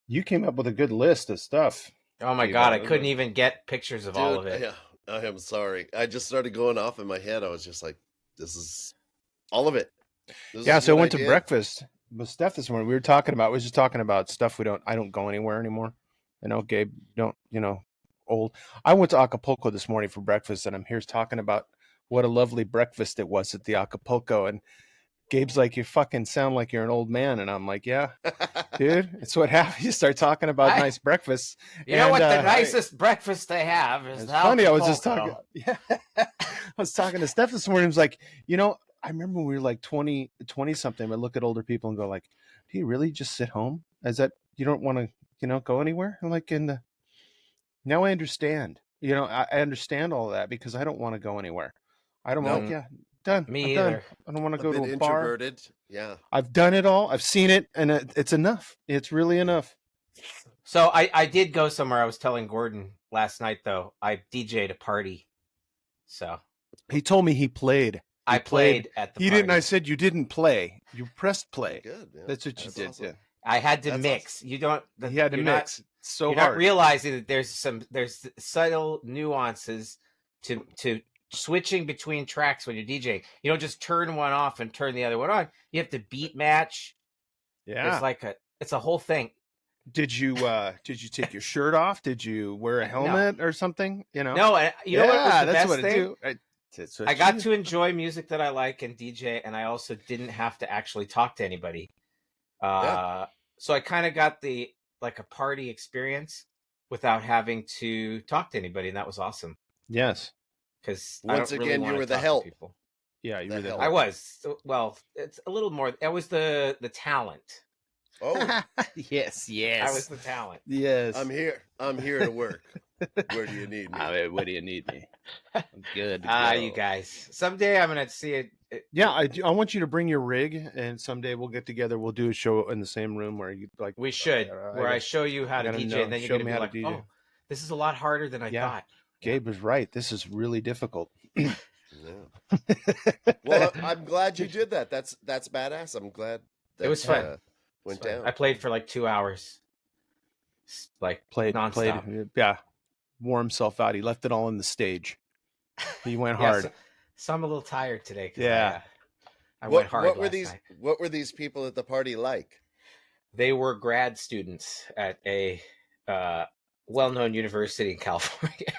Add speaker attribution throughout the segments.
Speaker 1: You came up with a good list of stuff.
Speaker 2: Oh my God, I couldn't even get pictures of all of
Speaker 3: Dude,
Speaker 2: it.
Speaker 3: yeah, I am sorry. I just started going off in my head. I was just like, this is all of it. This
Speaker 1: Yeah,
Speaker 3: is
Speaker 1: so I
Speaker 3: what
Speaker 1: went to
Speaker 3: did.
Speaker 1: breakfast with Steph this morning. We were just talking about stuff I don't go anywhere anymore. I know Gabe don't, old. I went to Acapulco this morning for breakfast, and I'm here talking about what a lovely breakfast it was at the Acapulco. And Gabe's like, "You fucking sound like you're an old man," and I'm like, "Yeah, dude, it's what happens. You start talking about nice breakfasts."
Speaker 2: You know what the nicest breakfast they have is
Speaker 1: it's
Speaker 2: the
Speaker 1: funny.
Speaker 2: Acapulco.
Speaker 1: I was just talking. Yeah, I was talking to Steph this morning. I was like, I remember when we were like 20 something. I look at older people and go like, "Do you really just sit home? Is that you don't want to, go anywhere?" I'm like, now I understand. I understand all of that because I don't want to go anywhere. I don't
Speaker 3: Nope.
Speaker 1: like, yeah, done.
Speaker 2: Me
Speaker 1: I'm
Speaker 2: either.
Speaker 1: done. I don't want to
Speaker 3: A
Speaker 1: go to
Speaker 3: bit
Speaker 1: a bar.
Speaker 3: introverted. Yeah.
Speaker 1: I've done it all. I've seen it, and it's enough. It's really enough.
Speaker 2: So I did go somewhere. I was telling Gordon last night, though. I DJ'd a party. So
Speaker 1: He told me he played.
Speaker 2: I played at the
Speaker 1: He
Speaker 2: party.
Speaker 1: didn't. I said you didn't play. You pressed play.
Speaker 3: Good, man.
Speaker 1: That's what you did.
Speaker 3: Awesome.
Speaker 1: Yeah.
Speaker 2: I had to
Speaker 3: That's
Speaker 2: mix.
Speaker 3: awesome.
Speaker 2: You don't.
Speaker 1: He had to mix. So
Speaker 2: you're
Speaker 1: hard.
Speaker 2: not realizing that there's subtle nuances to switching between tracks when you're DJing. You don't just turn one off and turn the other one on. You have to beat match.
Speaker 1: Yeah.
Speaker 2: It's a whole thing.
Speaker 1: Did you take your shirt off? Did you wear a helmet or something?
Speaker 2: No, know what was the best thing? I got to enjoy music that I like and DJ, and I also didn't have to actually talk to anybody. So I kind of got a party experience without having to talk to anybody, and that was awesome.
Speaker 1: Yes,
Speaker 3: because once again, you were the help.
Speaker 2: People.
Speaker 1: Yeah, you were the help.
Speaker 2: I was. Well, it's a little more. I was the talent.
Speaker 3: Oh,
Speaker 1: yes.
Speaker 2: I was the talent.
Speaker 1: Yes,
Speaker 3: I'm here to work. Where do you need me?
Speaker 1: Where do you need me? I'm good.
Speaker 2: You guys. Someday I'm gonna see it.
Speaker 1: Yeah, I want you to bring your rig, and someday we'll get together. We'll do a show in the same room where you like.
Speaker 2: We should. Where I show you how to DJ, and then you're gonna be like, "Oh, this is a lot harder than I thought."
Speaker 1: Gabe was right. This is really difficult.
Speaker 3: Yeah. Well, I'm glad you did that. That's badass. I'm glad.
Speaker 2: It was fun.
Speaker 3: Went down.
Speaker 2: I played for like 2 hours.
Speaker 1: Played
Speaker 2: nonstop.
Speaker 1: Played. Yeah, wore himself out. He left it all in the stage. He went hard.
Speaker 2: So I'm a little tired today.
Speaker 1: Yeah.
Speaker 2: I went hard.
Speaker 3: What were these people at the party like?
Speaker 2: They were grad students at a well-known university in California.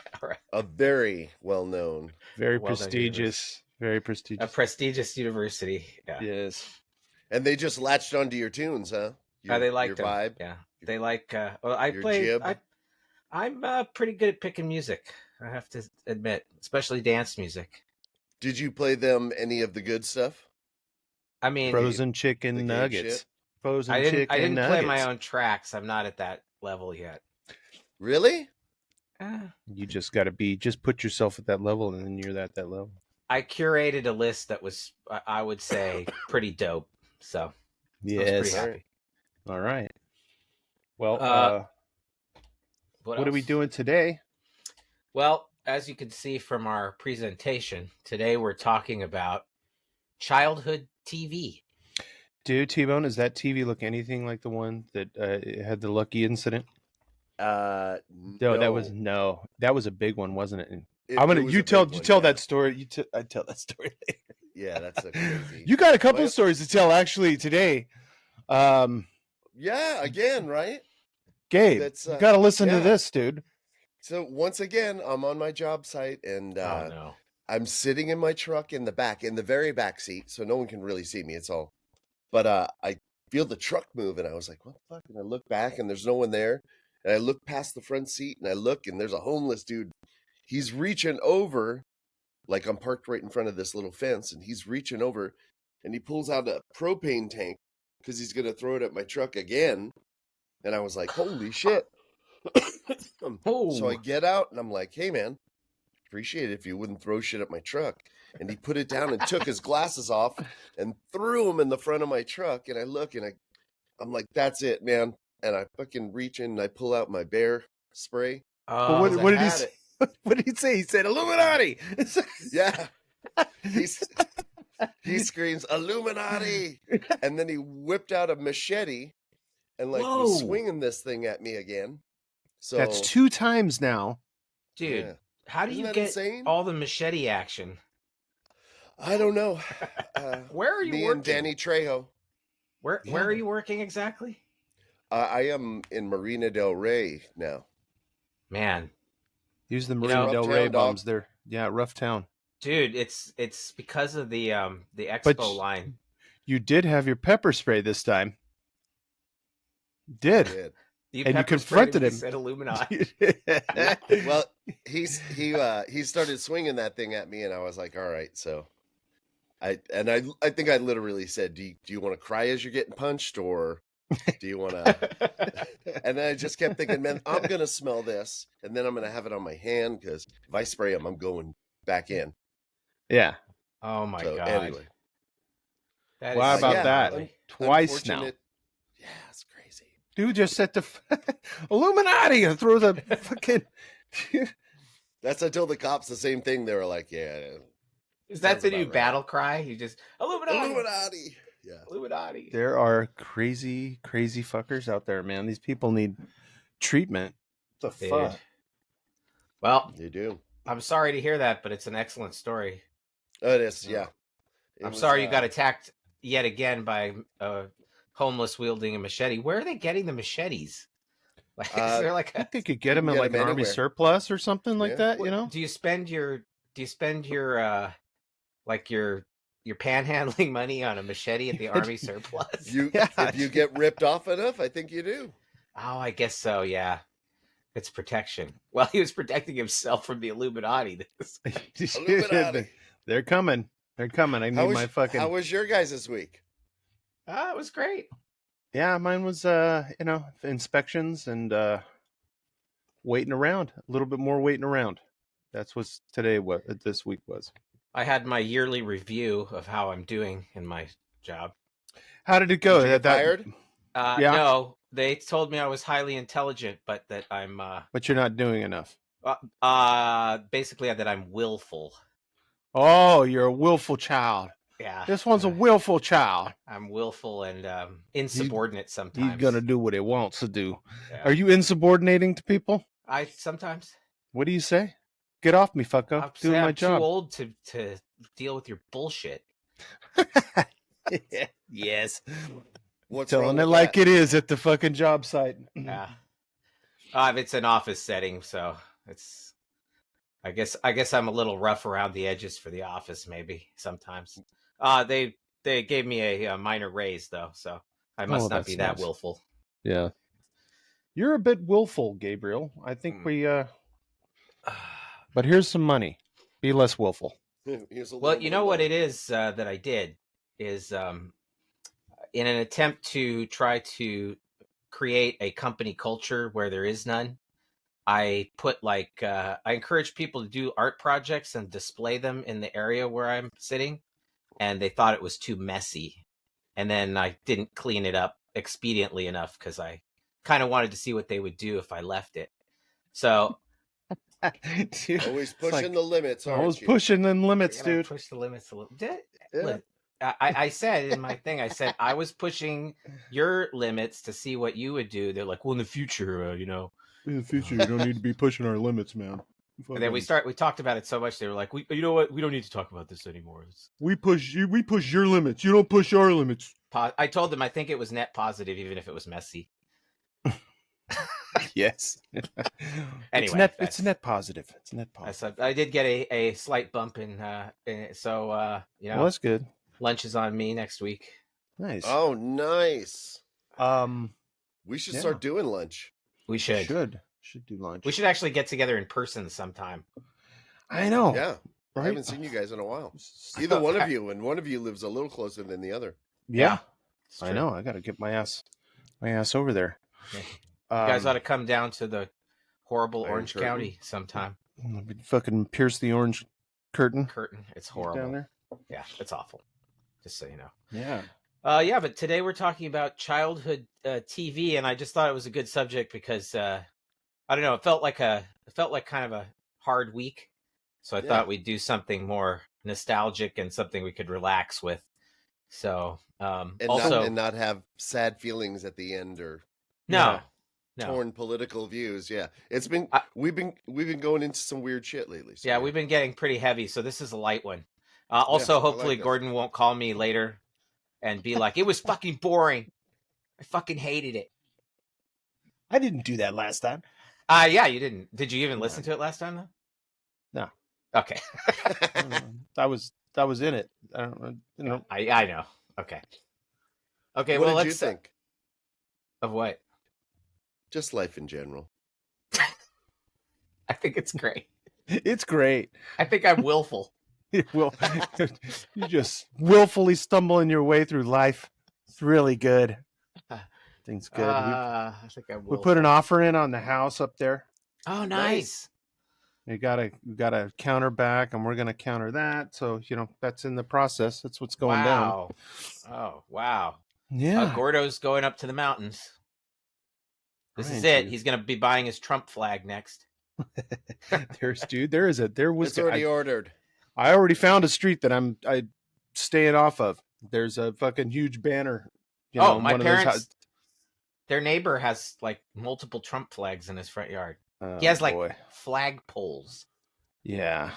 Speaker 3: A very well-known,
Speaker 1: very prestigious,
Speaker 2: a prestigious university. Yeah.
Speaker 1: Yes.
Speaker 3: And they just latched onto your tunes, huh?
Speaker 2: They liked
Speaker 3: your vibe.
Speaker 2: Yeah, they like. I play.
Speaker 3: Jib.
Speaker 2: I'm pretty good at picking music. I have to admit, especially dance music.
Speaker 3: Did you play them any of the good stuff?
Speaker 2: I mean,
Speaker 1: frozen chicken nuggets. I didn't
Speaker 2: play my own tracks. I'm not at that level yet.
Speaker 3: Really?
Speaker 1: You just got to just put yourself at that level, and then you're at that level.
Speaker 2: I curated a list that was, I would say, pretty dope. So,
Speaker 1: yes,
Speaker 2: I was pretty happy.
Speaker 1: All right. Well, what are we doing today?
Speaker 2: Well, as you can see from our presentation, today we're talking about childhood TV.
Speaker 1: Dude, T-Bone, does that TV look anything like the one that had the Lucky incident?
Speaker 3: No,
Speaker 1: that was a big one, wasn't it? You tell that story. I tell that story later.
Speaker 3: Yeah, that's a crazy.
Speaker 1: You got a couple of stories to tell actually today.
Speaker 3: Yeah, again, right?
Speaker 1: Gabe, you got to listen to this, dude.
Speaker 3: So once again, I'm on my job site, and I'm sitting in my truck in the very back seat, so no one can really see me. It's all, but I feel the truck move, and I was like, "What the fuck?" And I look back, and there's no one there. And I look past the front seat, and I look, and there's a homeless dude. He's reaching over, like I'm parked right in front of this little fence, and he's reaching over, and he pulls out a propane tank because he's gonna throw it at my truck again. And I was like, "Holy shit!" So I get out, and I'm like, "Hey, man, appreciate it if you wouldn't throw shit at my truck." And he put it down and took his glasses off and threw them in the front of my truck. And I look, and I'm like, "That's it, man." And I fucking reach in and I pull out my bear spray.
Speaker 1: What did he say? What did he say? He said Illuminati.
Speaker 3: Yeah. He screams Illuminati. And then he whipped out a machete and like was swinging this thing at me again. So
Speaker 1: that's 2 times now,
Speaker 2: dude. How do you get all the machete action?
Speaker 3: I don't know.
Speaker 2: Where are you
Speaker 3: me
Speaker 2: working?
Speaker 3: And Danny Trejo.
Speaker 2: Where are you working exactly?
Speaker 3: I am in Marina Del Rey now.
Speaker 2: Man,
Speaker 1: use the Marina Del Rey bombs there. Yeah, rough town,
Speaker 2: dude. It's because of the Expo line.
Speaker 1: You did have your pepper spray this time. You did. And you confronted him.
Speaker 2: Said Illuminati.
Speaker 3: Well, he started swinging that thing at me, and I was like, all right. So I think I literally said, do you want to cry as you're getting punched, or do you want to? And then I just kept thinking, man, I'm gonna smell this, and then I'm gonna have it on my hand, because if I spray him, I'm going back in.
Speaker 1: Yeah.
Speaker 2: Oh my god.
Speaker 3: Anyway,
Speaker 1: why about that? Twice now.
Speaker 3: Yeah, it's crazy.
Speaker 1: Dude just said the Illuminati and throw the fucking.
Speaker 3: That's I told the cops the same thing. They were like, "Yeah."
Speaker 2: Is that the new battle cry? You just
Speaker 3: Illuminati. Yeah,
Speaker 2: Illuminati.
Speaker 1: There are crazy fuckers out there, man. These people need treatment.
Speaker 2: What the fuck? Well,
Speaker 3: you do.
Speaker 2: I'm sorry to hear that, but it's an excellent story.
Speaker 3: It is, yeah.
Speaker 2: I'm sorry you got attacked yet again by homeless wielding a machete. Where are they getting the machetes? Like, is there like
Speaker 1: I think they could get them in like an army surplus or something like that. You know?
Speaker 2: Do you spend your like your panhandling money on a machete at the army surplus?
Speaker 3: If you get ripped off enough, I think you do.
Speaker 2: Oh, I guess so. Yeah, it's protection. Well, he was protecting himself from the Illuminati.
Speaker 3: Illuminati.
Speaker 1: They're coming. I need my fucking.
Speaker 3: How was your guys this week?
Speaker 2: It was great.
Speaker 1: Yeah, mine was inspections and waiting around. A little bit more waiting around. That's what this week was.
Speaker 2: I had my yearly review of how I'm doing in my job.
Speaker 1: How did it go?
Speaker 3: Did you get fired?
Speaker 2: Yeah. No, they told me I was highly intelligent, but that I'm.
Speaker 1: But you're not doing enough.
Speaker 2: Basically that I'm willful.
Speaker 1: Oh, you're a willful child.
Speaker 2: Yeah.
Speaker 1: This one's a willful child.
Speaker 2: I'm willful and insubordinate sometimes.
Speaker 1: He's gonna do what he wants to do. Yeah. Are you insubordinating to people?
Speaker 2: I sometimes.
Speaker 1: What do you say? Get off me, fucko. I'm doing my job.
Speaker 2: I'm too old to deal with your bullshit.
Speaker 1: Yes.
Speaker 3: What's
Speaker 1: telling it like it is at the fucking job site.
Speaker 2: Yeah. It's an office setting, so it's. I guess I'm a little rough around the edges for the office, maybe sometimes. They gave me a minor raise though, so I must not be that willful.
Speaker 1: Yeah, you're a bit willful, Gabriel. I think we. But here's some money. Be less willful.
Speaker 2: Well, you know what it is that I did is in an attempt to try to create a company culture where there is none. I put I encourage people to do art projects and display them in the area where I'm sitting, and they thought it was too messy. And then I didn't clean it up expediently enough because I kind of wanted to see what they would do if I left it. So
Speaker 3: dude, always pushing the limits.
Speaker 1: Always pushing them limits, dude.
Speaker 2: Push the limits a little. Yeah. I said in my thing, I said I was pushing your limits to see what you would do. They're like, well, in the future,
Speaker 1: In the future, you don't need to be pushing our limits, man.
Speaker 2: And then we talked about it so much. They were like, you know what? We don't need to talk about this anymore.
Speaker 1: We push your limits. You don't push our limits.
Speaker 2: I told them I think it was net positive, even if it was messy.
Speaker 1: Yes.
Speaker 2: Anyway,
Speaker 1: it's net positive. It's net positive.
Speaker 2: I did get a slight bump in so
Speaker 1: well, that's good.
Speaker 2: Lunch is on me next week.
Speaker 1: Nice.
Speaker 3: Oh, nice. We should
Speaker 1: Yeah.
Speaker 3: start doing lunch.
Speaker 2: We should
Speaker 1: do lunch.
Speaker 2: We should actually get together in person sometime.
Speaker 1: I know.
Speaker 3: Yeah.
Speaker 1: Right?
Speaker 3: I haven't seen you guys in a while. Either one of you, and one of you lives a little closer than the other.
Speaker 1: Yeah. I know. I got to get my ass over there.
Speaker 2: Yeah. You guys ought to come down to the horrible Orange County sometime.
Speaker 1: Fucking pierce the orange curtain.
Speaker 2: It's horrible.
Speaker 1: Down there.
Speaker 2: Yeah, it's awful. Just so you know.
Speaker 1: Yeah.
Speaker 2: Yeah, but today we're talking about childhood TV, and I just thought it was a good subject because I don't know, it felt like kind of a hard week, so I thought we'd do something more nostalgic and something we could relax with. So
Speaker 3: and not have sad feelings at the end or
Speaker 2: No.
Speaker 3: Torn political views. Yeah, we've been going into some weird shit lately. So
Speaker 2: yeah, we've been getting pretty heavy, so this is a light one. Also, hopefully Gordon won't call me later and be like, "It was fucking boring. I fucking hated it."
Speaker 1: I didn't do that last time.
Speaker 2: Yeah, you didn't. Did you even listen to it last time though?
Speaker 1: No.
Speaker 2: Okay.
Speaker 1: I was in it. I don't know.
Speaker 2: I know. Okay. Okay.
Speaker 3: What
Speaker 2: well,
Speaker 3: did you
Speaker 2: let's
Speaker 3: think
Speaker 2: of what?
Speaker 3: Just life in general.
Speaker 2: I think it's great.
Speaker 1: It's great.
Speaker 2: I think I'm willful.
Speaker 1: You just willfully stumbling your way through life. It's really good. Things good.
Speaker 2: I think I'm willful.
Speaker 1: We put an offer in on the house up there.
Speaker 2: Oh, nice.
Speaker 1: We got a counter back, and we're gonna counter that. So that's in the process. That's what's going down.
Speaker 2: Oh, wow.
Speaker 1: Yeah.
Speaker 2: Gordo's going up to the mountains. This is it. He's gonna be buying his Trump flag next.
Speaker 3: It's already ordered.
Speaker 1: I already found a street that I'm staying off of. There's a fucking huge banner.
Speaker 2: My parents. Their neighbor has like multiple Trump flags in his front yard. He has like flag poles.
Speaker 1: Yeah.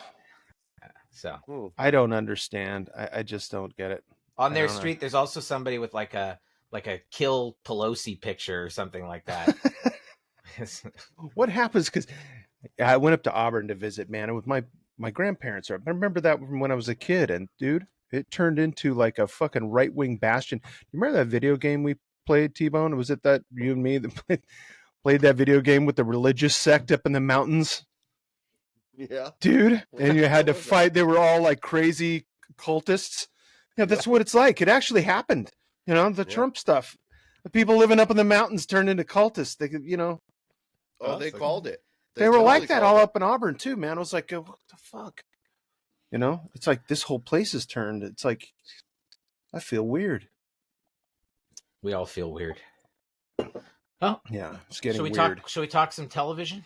Speaker 2: So
Speaker 1: I don't understand. I just don't get it.
Speaker 2: On their street, there's also somebody with like a kill Pelosi picture or something like that.
Speaker 1: What happens? Because I went up to Auburn to visit, man, with my grandparents. I remember that from when I was a kid, and dude, it turned into like a fucking right-wing bastion. You remember that video game we played, T-Bone? Was it that you and me that played that video game with the religious sect up in the mountains?
Speaker 3: Yeah.
Speaker 1: Dude, and you had to fight. They were all like crazy cultists. Yeah, that's what it's like. It actually happened. The Trump stuff. The people living up in the mountains turned into cultists. They could,
Speaker 3: Oh, they called it.
Speaker 1: They were like that all up in Auburn too, man. I was like, what the fuck? It's like this whole place has turned. It's like, I feel weird.
Speaker 2: We all feel weird. Oh,
Speaker 1: yeah, it's getting weird.
Speaker 2: Should we talk some television?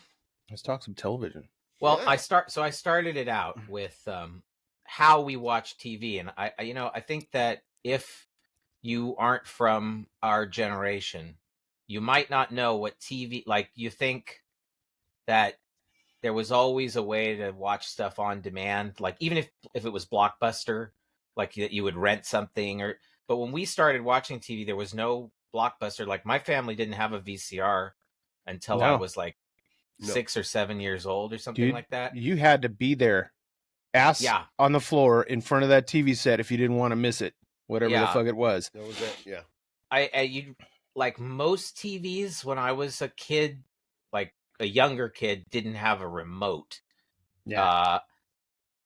Speaker 1: Let's talk some television.
Speaker 2: Well, yeah. I started it out with how we watch TV, and I think that if you aren't from our generation, you might not know what TV, like you think that there was always a way to watch stuff on demand, like even if it was Blockbuster, like you would rent something but when we started watching TV, there was no Blockbuster. Like my family didn't have a VCR until I was like 6 or 7 years old or something like that.
Speaker 1: You had to be there, ass on the floor in front of that TV set if you didn't want to miss it, whatever the fuck it was.
Speaker 3: That was it. Yeah.
Speaker 2: You like most TVs when I was a kid, like a younger kid, didn't have a remote.
Speaker 1: Yeah.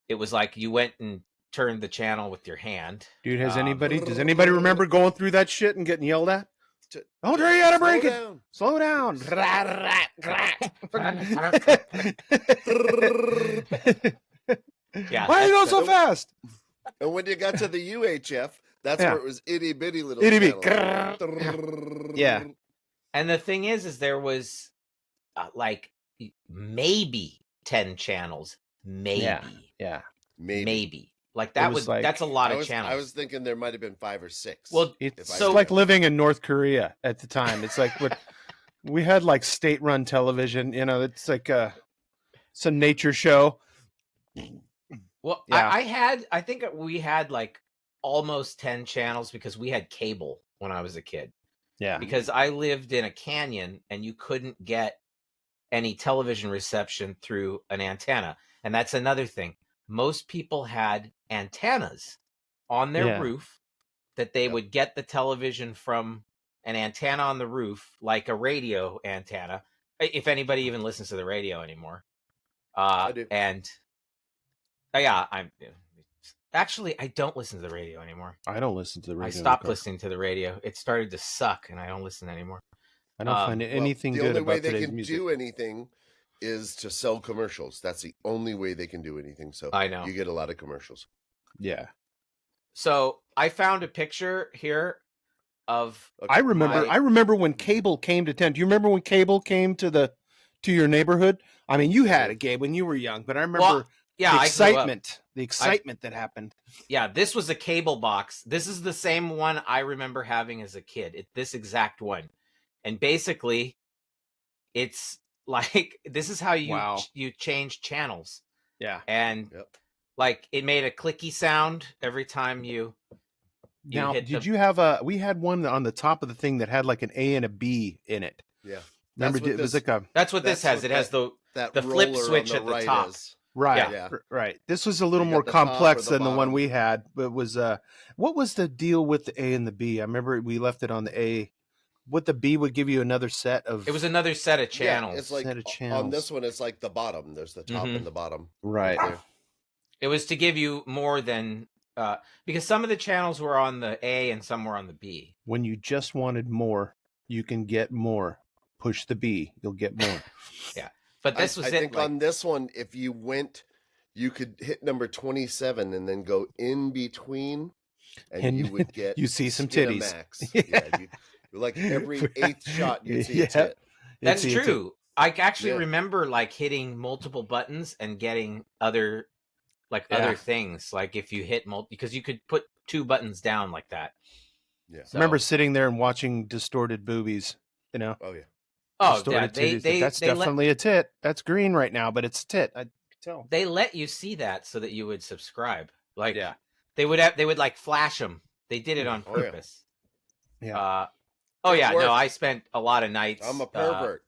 Speaker 2: It was like you went and turned the channel with your hand.
Speaker 1: Dude, does anybody remember going through that shit and getting yelled at? Don't tell you how to break it. Slow down.
Speaker 2: Yeah.
Speaker 1: Why are you going so fast?
Speaker 3: And when you got to the UHF, that's where it was itty bitty little.
Speaker 1: Yeah.
Speaker 2: And the thing is there was like maybe 10 channels. Maybe.
Speaker 1: Yeah.
Speaker 2: Maybe. Like that's a lot of channels.
Speaker 3: I was thinking there might have been 5 or 6.
Speaker 2: Well,
Speaker 1: it's like living in North Korea at the time. It's like what we had, like state-run television. It's like it's a nature show.
Speaker 2: Well, yeah. I think we had like almost 10 channels because we had cable when I was a kid.
Speaker 1: Yeah.
Speaker 2: Because I lived in a canyon and you couldn't get any television reception through an antenna. And that's another thing. Most people had antennas on their roof that they would get the television from an antenna on the roof, like a radio antenna. If anybody even listens to the radio anymore.
Speaker 3: I do.
Speaker 2: And I don't listen to the radio anymore.
Speaker 1: I don't listen to the radio.
Speaker 2: I stopped listening to the radio. It started to suck and I don't listen anymore.
Speaker 1: I don't find anything good about today's music. The only way they can
Speaker 3: do anything is to sell commercials. That's the only way they can do anything. So
Speaker 2: I know
Speaker 3: you get a lot of commercials.
Speaker 1: Yeah.
Speaker 2: So I found a picture here of.
Speaker 1: I remember when cable came to town. Do you remember when cable came to your neighborhood? I mean, you had it, Gabe, when you were young, but I remember the excitement that happened.
Speaker 2: Yeah, this was a cable box. This is the same one I remember having as a kid. This exact one. And basically, it's like this is how you change channels.
Speaker 1: Yeah.
Speaker 2: And like it made a clicky sound every time you
Speaker 1: now,
Speaker 2: hit
Speaker 1: did you have we had one on the top of the thing that had like an A and a B in it.
Speaker 3: Yeah.
Speaker 1: Remember, it was like a.
Speaker 2: That's what this has. It has the flip switch at the top.
Speaker 1: Right.
Speaker 2: Yeah.
Speaker 1: Right. This was a little more complex than the one we had. But it was what was the deal with the A and the B? I remember we left it on the A. What the B would give you another set of.
Speaker 2: It was another set of channels.
Speaker 3: Yeah, it's like on this one, it's like the bottom. There's the top and the bottom.
Speaker 1: Right.
Speaker 2: It was to give you more than because some of the channels were on the A and some were on the B.
Speaker 1: When you just wanted more, you can get more. Push the B, you'll get more.
Speaker 2: Yeah. But this was
Speaker 3: I think on this one, if you went, you could hit number 27 and then go in between, and you would get
Speaker 1: you see some titties.
Speaker 3: Like every 8th shot, you'd see a tit.
Speaker 2: That's true. I actually remember like hitting multiple buttons and getting other things. Like if you hit because you could put 2 buttons down like that.
Speaker 1: Yeah. So, I remember sitting there and watching distorted boobies. You know.
Speaker 3: Oh yeah.
Speaker 2: Oh,
Speaker 1: yeah. That's definitely a tit. That's green right now, but it's a tit. I tell.
Speaker 2: They let you see that so that you would subscribe. Like, they would like flash them. They did it on purpose.
Speaker 1: Yeah.
Speaker 2: No, I spent a lot of nights.
Speaker 3: I'm a pervert.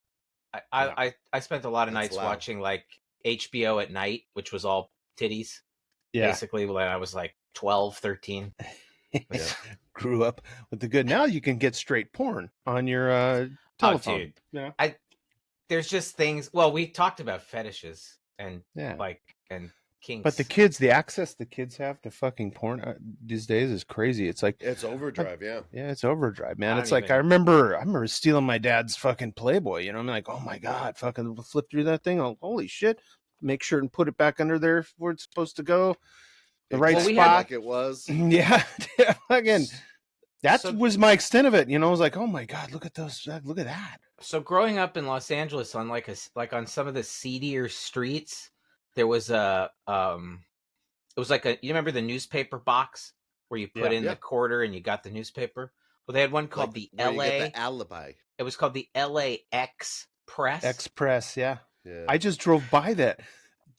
Speaker 2: I spent a lot of nights watching like HBO at night, which was all titties.
Speaker 1: Yeah.
Speaker 2: Basically, when I was like 12, 13.
Speaker 1: Grew up with the good. Now you can get straight porn on your telephone.
Speaker 2: Oh, dude. Yeah. There's just things. Well, we talked about fetishes and and kinks.
Speaker 1: But the access the kids have to fucking porn these days is crazy. It's like
Speaker 3: it's overdrive. Yeah,
Speaker 1: it's overdrive, man. It's like I remember stealing my dad's fucking Playboy. You know, I'm like, oh my god, fucking flip through that thing. Oh, holy shit! Make sure and put it back under there where it's supposed to go. The right spot.
Speaker 3: Like it was.
Speaker 1: Yeah, again. That was my extent of it. You know, I was like, oh my god, look at those! Look at that.
Speaker 2: So growing up in Los Angeles, on on some of the seedier streets, there was it was like you remember the newspaper box where you put in the quarter and you got the newspaper? Well, they had one called the LA.
Speaker 3: You get the alibi.
Speaker 2: It was called the LA Express.
Speaker 1: Express, yeah. I just drove by that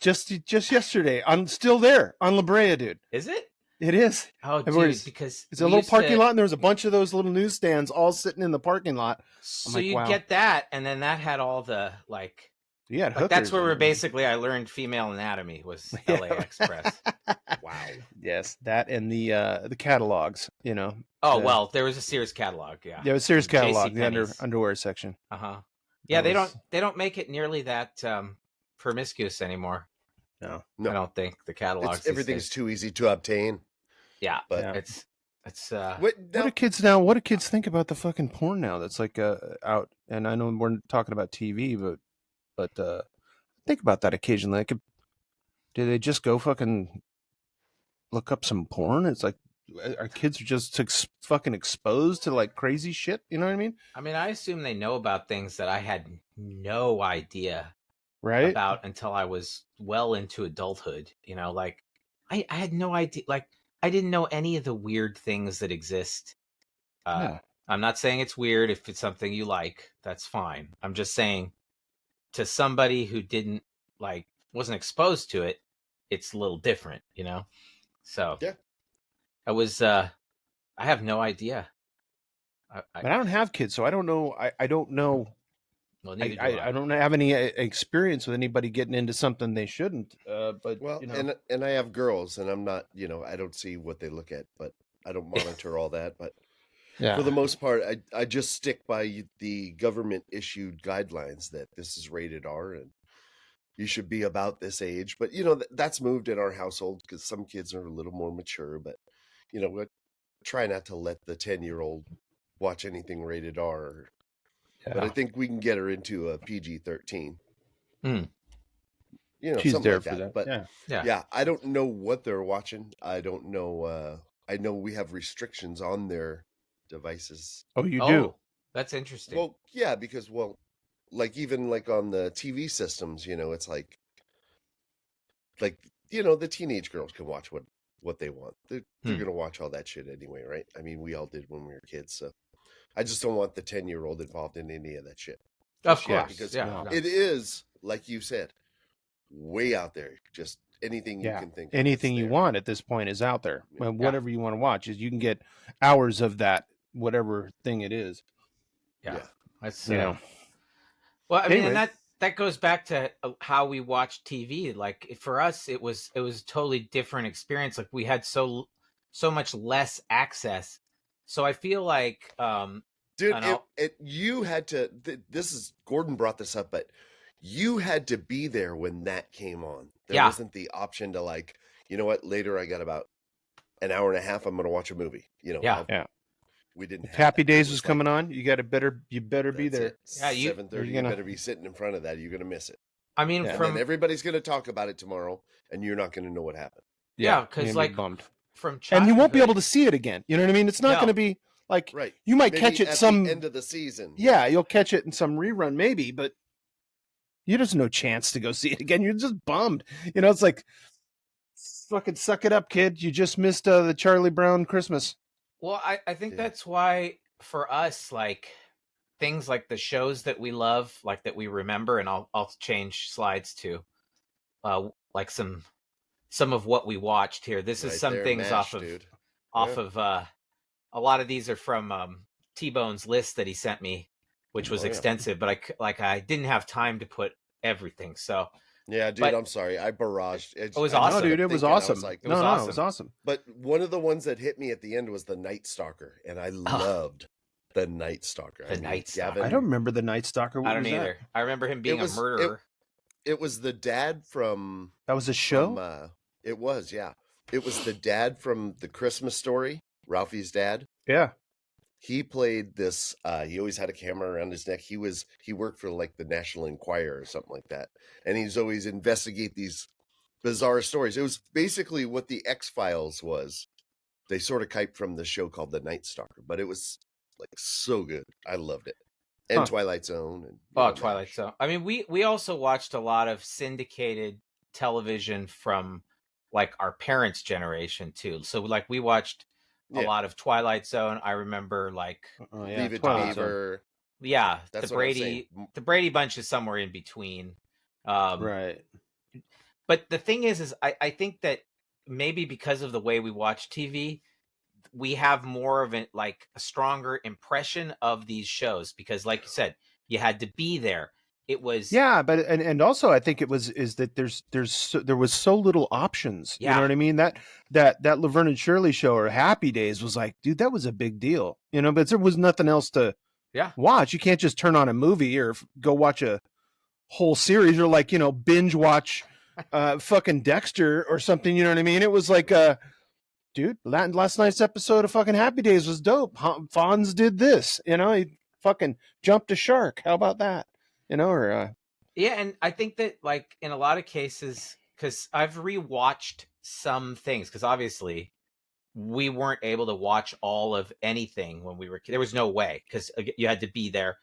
Speaker 1: just yesterday. I'm still there on La Brea, dude.
Speaker 2: Is it?
Speaker 1: It is.
Speaker 2: Oh, dude, because
Speaker 1: it's a little parking lot, and there was a bunch of those little newsstands all sitting in the parking lot.
Speaker 2: So you get that, and then that had all the like.
Speaker 1: Yeah,
Speaker 2: that's where I learned female anatomy was LA Express.
Speaker 3: Wow.
Speaker 1: Yes, that and the catalogs. You know.
Speaker 2: Oh well, there was a Sears catalog. Yeah.
Speaker 1: There was a Sears catalog, the underwear section.
Speaker 2: Yeah, they don't make it nearly that promiscuous anymore.
Speaker 1: No,
Speaker 2: I don't think the catalogs.
Speaker 3: Everything's too easy to obtain.
Speaker 2: Yeah, but it's
Speaker 1: what do kids now? What do kids think about the fucking porn now? That's like out, and I know we're talking about TV, but think about that occasionally. Like, do they just go fucking look up some porn? It's like our kids are just fucking exposed to like crazy shit. You know what I mean?
Speaker 2: I mean, I assume they know about things that I had no idea.
Speaker 1: Right.
Speaker 2: About until I was well into adulthood, you know, like I had no idea, like I didn't know any of the weird things that exist. I'm not saying it's weird. If it's something you like, that's fine. I'm just saying to somebody who wasn't exposed to it, it's a little different, you know? So I have no idea.
Speaker 1: But I don't have kids, so I don't know. I don't know.
Speaker 2: Well,
Speaker 1: I don't have any experience with anybody getting into something they shouldn't. But
Speaker 3: and I have girls, and I'm not, I don't see what they look at, but I don't monitor all that. But for the most part, I just stick by the government issued guidelines that this is rated R and you should be about this age. But that's moved in our household because some kids are a little more mature. But we try not to let the 10-year-old watch anything rated R. But I think we can get her into a PG-13.
Speaker 1: She's
Speaker 3: something
Speaker 1: there
Speaker 3: like
Speaker 1: for
Speaker 3: that. But I don't know what they're watching. I don't know. I know we have restrictions on their devices.
Speaker 1: Oh, you do?
Speaker 2: That's interesting.
Speaker 3: Well, yeah, because like even like on the TV systems, it's like the teenage girls can watch what they want. They're going to watch all that shit anyway, right? I mean, we all did when we were kids, so. I just don't want the 10-year-old involved in any of that shit.
Speaker 2: Of course,
Speaker 3: because
Speaker 2: it
Speaker 3: is, like you said, way out there. Just anything you can think of.
Speaker 1: Anything you want at this point is out there. Whatever you want to watch is you can get hours of that, whatever thing it is.
Speaker 2: Yeah. That's,
Speaker 1: Well,
Speaker 2: I mean, and that goes back to how we watch TV. Like for us, it was a totally different experience. Like we had so much less access. So I feel like,
Speaker 3: dude, you had to, Gordon brought this up, but you had to be there when that came on. There wasn't the option to like, you know what, later I got about an hour and a half, I'm going to watch a movie. You know, we didn't have
Speaker 1: Happy Days was coming on. You better be there.
Speaker 3: Yeah, 7:30. You better be sitting in front of that. You're gonna miss it.
Speaker 2: I mean,
Speaker 3: and everybody's gonna talk about it tomorrow, and you're not gonna know what happened.
Speaker 2: Yeah, because like bummed. From
Speaker 1: and you won't be able to see it again. You know what I mean? It's not gonna be like you might catch it
Speaker 3: at
Speaker 1: some
Speaker 3: the end of the season.
Speaker 1: Yeah, you'll catch it in some rerun maybe, but you just no chance to go see it again. You're just bummed. You know, it's like fucking suck it up, kid. You just missed the Charlie Brown Christmas.
Speaker 2: Well, I think that's why for us, like things like the shows that we love, like that we remember, and I'll change slides to like some of what we watched here. This is some things off of a lot of these are from T-Bone's list that he sent me, which was extensive, but I didn't have time to put everything. So
Speaker 3: yeah, dude, I'm sorry. I barraged.
Speaker 2: It was awesome.
Speaker 1: No, dude, it was awesome.
Speaker 2: It was
Speaker 1: awesome.
Speaker 3: But one of the ones that hit me at the end was the Night Stalker, and I loved the Night Stalker.
Speaker 2: Night Stalker.
Speaker 1: I don't remember the Night Stalker.
Speaker 2: I don't either. I remember him being a murderer.
Speaker 3: It was the dad from...
Speaker 1: That was a show?
Speaker 3: It was, yeah. It was the dad from The Christmas Story, Ralphie's dad.
Speaker 1: Yeah.
Speaker 3: He played this, he always had a camera around his neck. He worked for like the National Enquirer or something like that. And he's always investigate these bizarre stories. It was basically what the X-Files was. They sort of typed from the show called The Night Stalker, but it was like so good. I loved it. And Twilight Zone. And,
Speaker 2: Twilight Zone. I mean, we also watched a lot of syndicated television from like our parents' generation too. So like we watched a lot of Twilight Zone. I remember like
Speaker 3: Leave It to Beaver.
Speaker 2: Yeah, the Brady Bunch is somewhere in between.
Speaker 1: Right.
Speaker 2: But the thing is I think that maybe because of the way we watch TV, we have more of a stronger impression of these shows because, like you said, you had to be there. It was
Speaker 1: but and also I think that there was so little options. You know what I mean? That Laverne and Shirley show or Happy Days was like, dude, that was a big deal. You know, but there was nothing else to watch. You can't just turn on a movie or go watch a whole series or binge watch fucking Dexter or something. You know what I mean? It was like dude, last night's episode of fucking Happy Days was dope. Fonz did this. You know, he fucking jumped a shark. How about that? You know, or
Speaker 2: and I think that like in a lot of cases, because I've rewatched some things, because obviously we weren't able to watch all of anything when we were kids. There was no way, because you had to be there.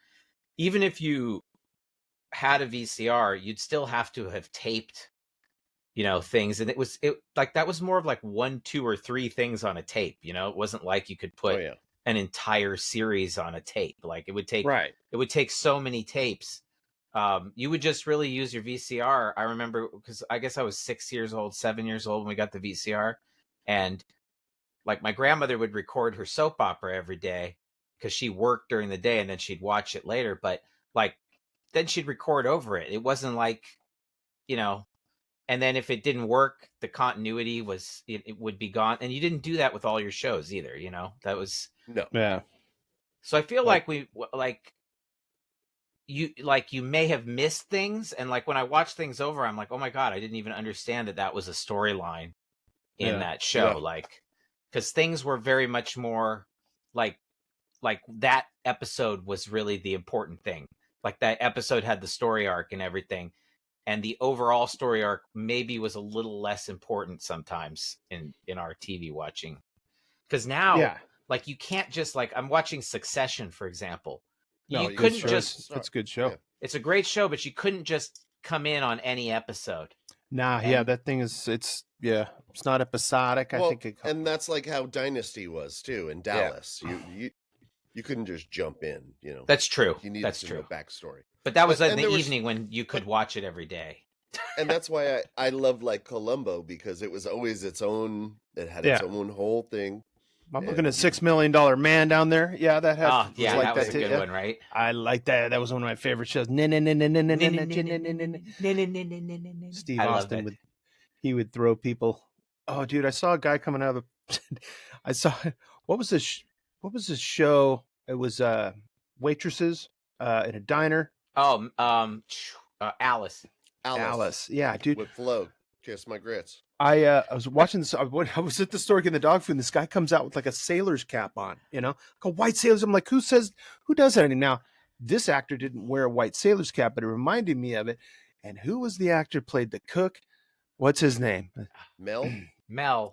Speaker 2: Even if you had a VCR, you'd still have to have taped, things, and that was more of like 1, 2, or 3 things on a tape. You know, it wasn't like you could put an entire series on a tape. Like it would take so many tapes. You would just really use your VCR. I remember because I guess I was 6 years old, 7 years old when we got the VCR, and like my grandmother would record her soap opera every day because she worked during the day and then she'd watch it later. But like then she'd record over it. It wasn't like, and then if it didn't work, the continuity it would be gone. And you didn't do that with all your shows either. That was
Speaker 3: no.
Speaker 1: Yeah.
Speaker 2: So I feel like you may have missed things, and like when I watch things over, I'm like, oh my god, I didn't even understand that was a storyline in that show. Like, because things were very much more like that episode was really the important thing. Like that episode had the story arc and everything, and the overall story arc maybe was a little less important sometimes in our TV watching. Because now, like you can't just I'm watching Succession, for example.
Speaker 1: No,
Speaker 2: you couldn't just.
Speaker 1: It's a good show.
Speaker 3: Yeah.
Speaker 2: It's a great show, but you couldn't just come in on any episode.
Speaker 1: Nah, that thing is it's not episodic.
Speaker 3: Well,
Speaker 1: I think
Speaker 3: and that's like how Dynasty was too in Dallas. You couldn't just jump in, you know.
Speaker 2: That's true.
Speaker 3: You needed
Speaker 2: That's
Speaker 3: to
Speaker 2: true.
Speaker 3: know backstory.
Speaker 2: But that was in the evening when you could watch it every day.
Speaker 3: And that's why I loved like Columbo, because it was always its own. It had its own whole thing.
Speaker 1: I'm looking at $6 Million Man down there. Yeah, that had.
Speaker 2: Oh, yeah, that was a good one, right?
Speaker 1: I like that. That was one of my favorite shows. Steve Austin he would throw people. Oh, dude, I saw a guy coming out of the. I saw what was this? What was this show? It was waitresses in a diner.
Speaker 2: Oh, Alice.
Speaker 1: Yeah, dude.
Speaker 3: With Flo, Kiss My Grits.
Speaker 1: I was watching this. I was at the store getting the dog food, and this guy comes out with like a sailor's cap on, you know, like a white sailor's. I'm like, who does that? And now this actor didn't wear a white sailor's cap, but it reminded me of it. And who was the actor who played the cook? What's his name?
Speaker 2: Mel.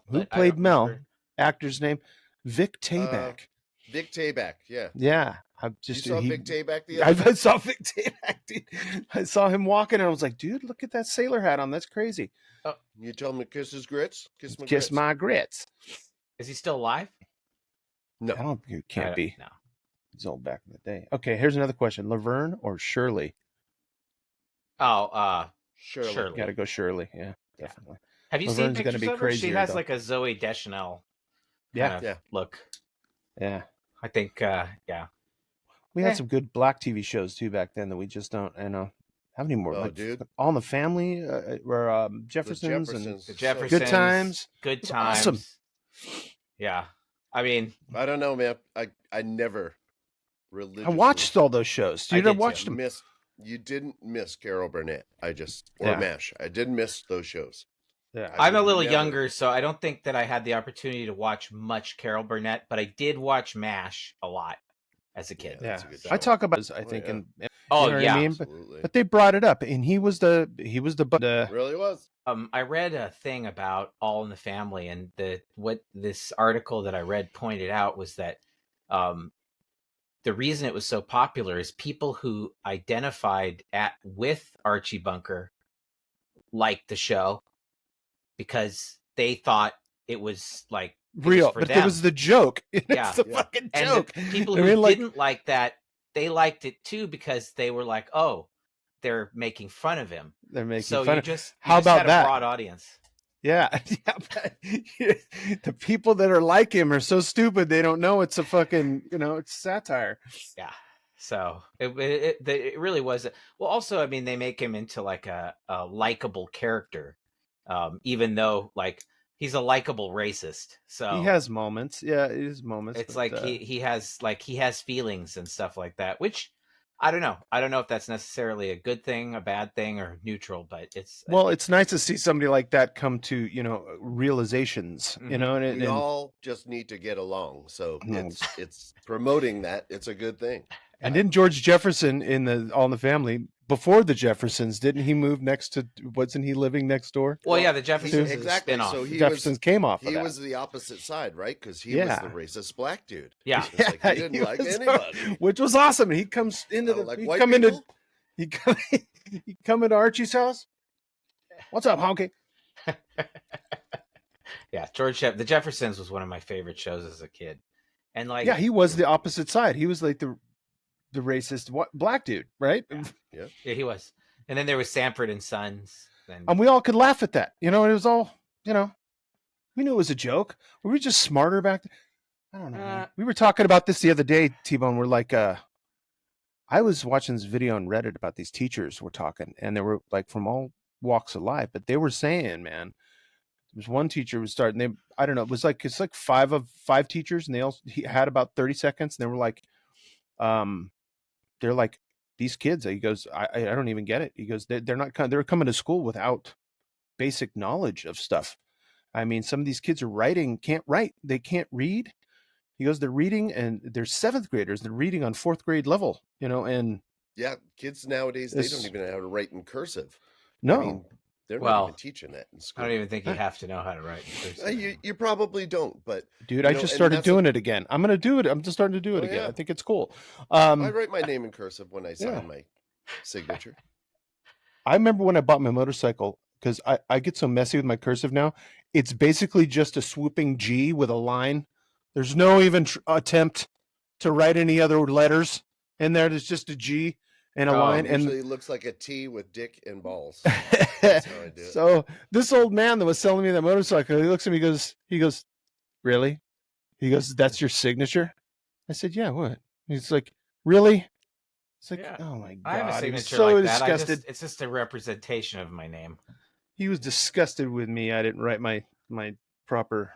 Speaker 1: Who played Mel? Remember. Actor's name? Vic Tayback.
Speaker 3: Vic Tayback, yeah.
Speaker 1: Yeah.
Speaker 3: You saw Vic Tayback the other day?
Speaker 1: I saw Vic Tayback, dude. I saw him walking, and I was like, dude, look at that sailor hat on. That's crazy.
Speaker 3: You tell him to kiss his grits?
Speaker 1: Kiss my grits.
Speaker 2: Is he still alive?
Speaker 1: No. I don't think he can't be.
Speaker 2: No.
Speaker 1: He's old back in the day. Okay, here's another question. Laverne or Shirley?
Speaker 2: Oh,
Speaker 3: Shirley.
Speaker 1: Gotta go Shirley. Yeah, definitely.
Speaker 2: Have you seen pictures of her? She has like a Zoe Deschanel look.
Speaker 1: Yeah.
Speaker 2: I think,
Speaker 1: We had some good black TV shows too back then that we just don't, have any more.
Speaker 3: Oh, dude.
Speaker 1: All in the Family, or Jeffersons.
Speaker 2: The Jeffersons.
Speaker 1: Good Times.
Speaker 2: Good Times.
Speaker 1: Awesome.
Speaker 2: Yeah. I mean,
Speaker 3: I don't know, man. I never religiously.
Speaker 1: I watched all those shows. Dude, I watched them.
Speaker 3: You didn't miss Carol Burnett. MASH. I didn't miss those shows.
Speaker 1: Yeah.
Speaker 2: I'm a little younger, so I don't think that I had the opportunity to watch much Carol Burnett, but I did watch MASH a lot as a kid.
Speaker 3: Yeah,
Speaker 1: I talk about, I think,
Speaker 2: I
Speaker 1: mean? But they brought it up, and he was the
Speaker 3: really was.
Speaker 2: I read a thing about All in the Family, and what this article that I read pointed out was that the reason it was so popular is people who identified with Archie Bunker liked the show because they thought it was like
Speaker 1: real, but
Speaker 2: them.
Speaker 1: It was the joke.
Speaker 2: Yeah,
Speaker 1: it's the fucking joke.
Speaker 2: And the people who didn't like that, they liked it too because they were like, "Oh, they're making fun of him."
Speaker 1: They're making
Speaker 2: so
Speaker 1: fun.
Speaker 2: You just
Speaker 1: How about
Speaker 2: had
Speaker 1: that?
Speaker 2: A broad audience.
Speaker 1: Yeah, the people that are like him are so stupid they don't know it's a fucking it's satire.
Speaker 2: Yeah. So it really was. Well, also, I mean, they make him into like a likable character, even though like he's a likable racist. So
Speaker 1: he has moments. Yeah, he has moments.
Speaker 2: It's like he has feelings and stuff like that, which I don't know. I don't know if that's necessarily a good thing, a bad thing, or neutral. But it's
Speaker 1: nice to see somebody like that come to realizations.
Speaker 2: Mm-hmm.
Speaker 1: And
Speaker 3: we all just need to get along. So it's promoting that. It's a good thing.
Speaker 1: And didn't George Jefferson in the All in the Family, before the Jeffersons, didn't he move next to, wasn't he living next door?
Speaker 2: Well, yeah, the Jeffersons
Speaker 3: exactly.
Speaker 2: Spin-off.
Speaker 3: So
Speaker 1: Jeffersons came off.
Speaker 3: He was the opposite side, right? Because he was the racist black dude.
Speaker 2: Yeah,
Speaker 3: he didn't like anybody,
Speaker 1: which was awesome. He comes into he come into Archie's house. What's up, honky?
Speaker 2: Yeah, the Jeffersons was one of my favorite shows as a kid. And
Speaker 1: he was the opposite side. He was like the racist black dude, right?
Speaker 3: Yeah,
Speaker 2: he was. And then there was Sanford and Sons.
Speaker 1: And we all could laugh at that. It was all, we knew it was a joke. Were we just smarter back then? I don't know. We were talking about this the other day, T-Bone. We're like, I was watching this video on Reddit about these teachers were talking, and they were like from all walks of life, but they were saying, man, there was one teacher who was starting, I don't know, it's like 5 of 5 teachers, and he had about 30 seconds, and they were like, they're like, these kids, he goes, I don't even get it. He goes, they're coming to school without basic knowledge of stuff. I mean, some of these kids can't write, they can't read. He goes, they're reading, and they're 7th graders. They're reading on 4th grade level, and
Speaker 3: yeah, kids nowadays, they don't even know how to write in cursive.
Speaker 1: No.
Speaker 3: I mean, they're not even teaching that in school.
Speaker 2: I don't even think you have to know how to write in cursive.
Speaker 3: You probably don't, but
Speaker 1: dude, I just started doing it again. I'm going to do it. I'm just starting to do it again. Yeah. I think it's cool.
Speaker 3: I write my name in cursive when I sign my signature.
Speaker 1: I remember when I bought my motorcycle, because I get so messy with my cursive now. It's basically just a swooping G with a line. There's no even attempt to write any other letters in there. There's just a G and a line.
Speaker 3: Usually
Speaker 1: And
Speaker 3: it looks like a T with dick and balls. That's how I do it.
Speaker 1: So this old man that was selling me that motorcycle, he looks at me, he goes, really? He goes, that's your signature? I said, yeah, what? He's like, really? It's like, oh my God.
Speaker 2: I have a signature
Speaker 1: so
Speaker 2: like that.
Speaker 1: disgusted.
Speaker 2: It's just a representation of my name.
Speaker 1: He was disgusted with me. I didn't write my proper.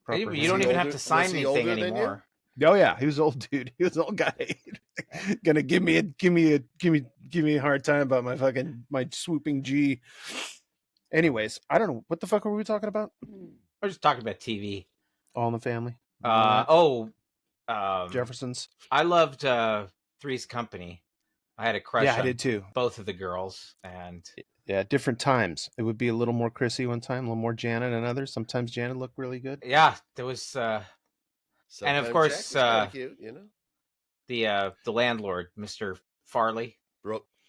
Speaker 2: You don't even have to sign anything anymore.
Speaker 1: Oh yeah, he was an old dude. He was an old guy. Gonna give me a hard time about my swooping G. Anyways, I don't know what the fuck were we talking about.
Speaker 2: We're just talking about TV.
Speaker 1: All in the Family.
Speaker 2: Jeffersons. I loved Three's Company. I had a crush.
Speaker 1: Yeah, I did too.
Speaker 2: Both of the girls, and
Speaker 1: different times. It would be a little more Chrissy one time, a little more Janet another. Sometimes Janet looked really good.
Speaker 2: Yeah, there was, and of course,
Speaker 3: cute, you know,
Speaker 2: the landlord, Mr. Farley,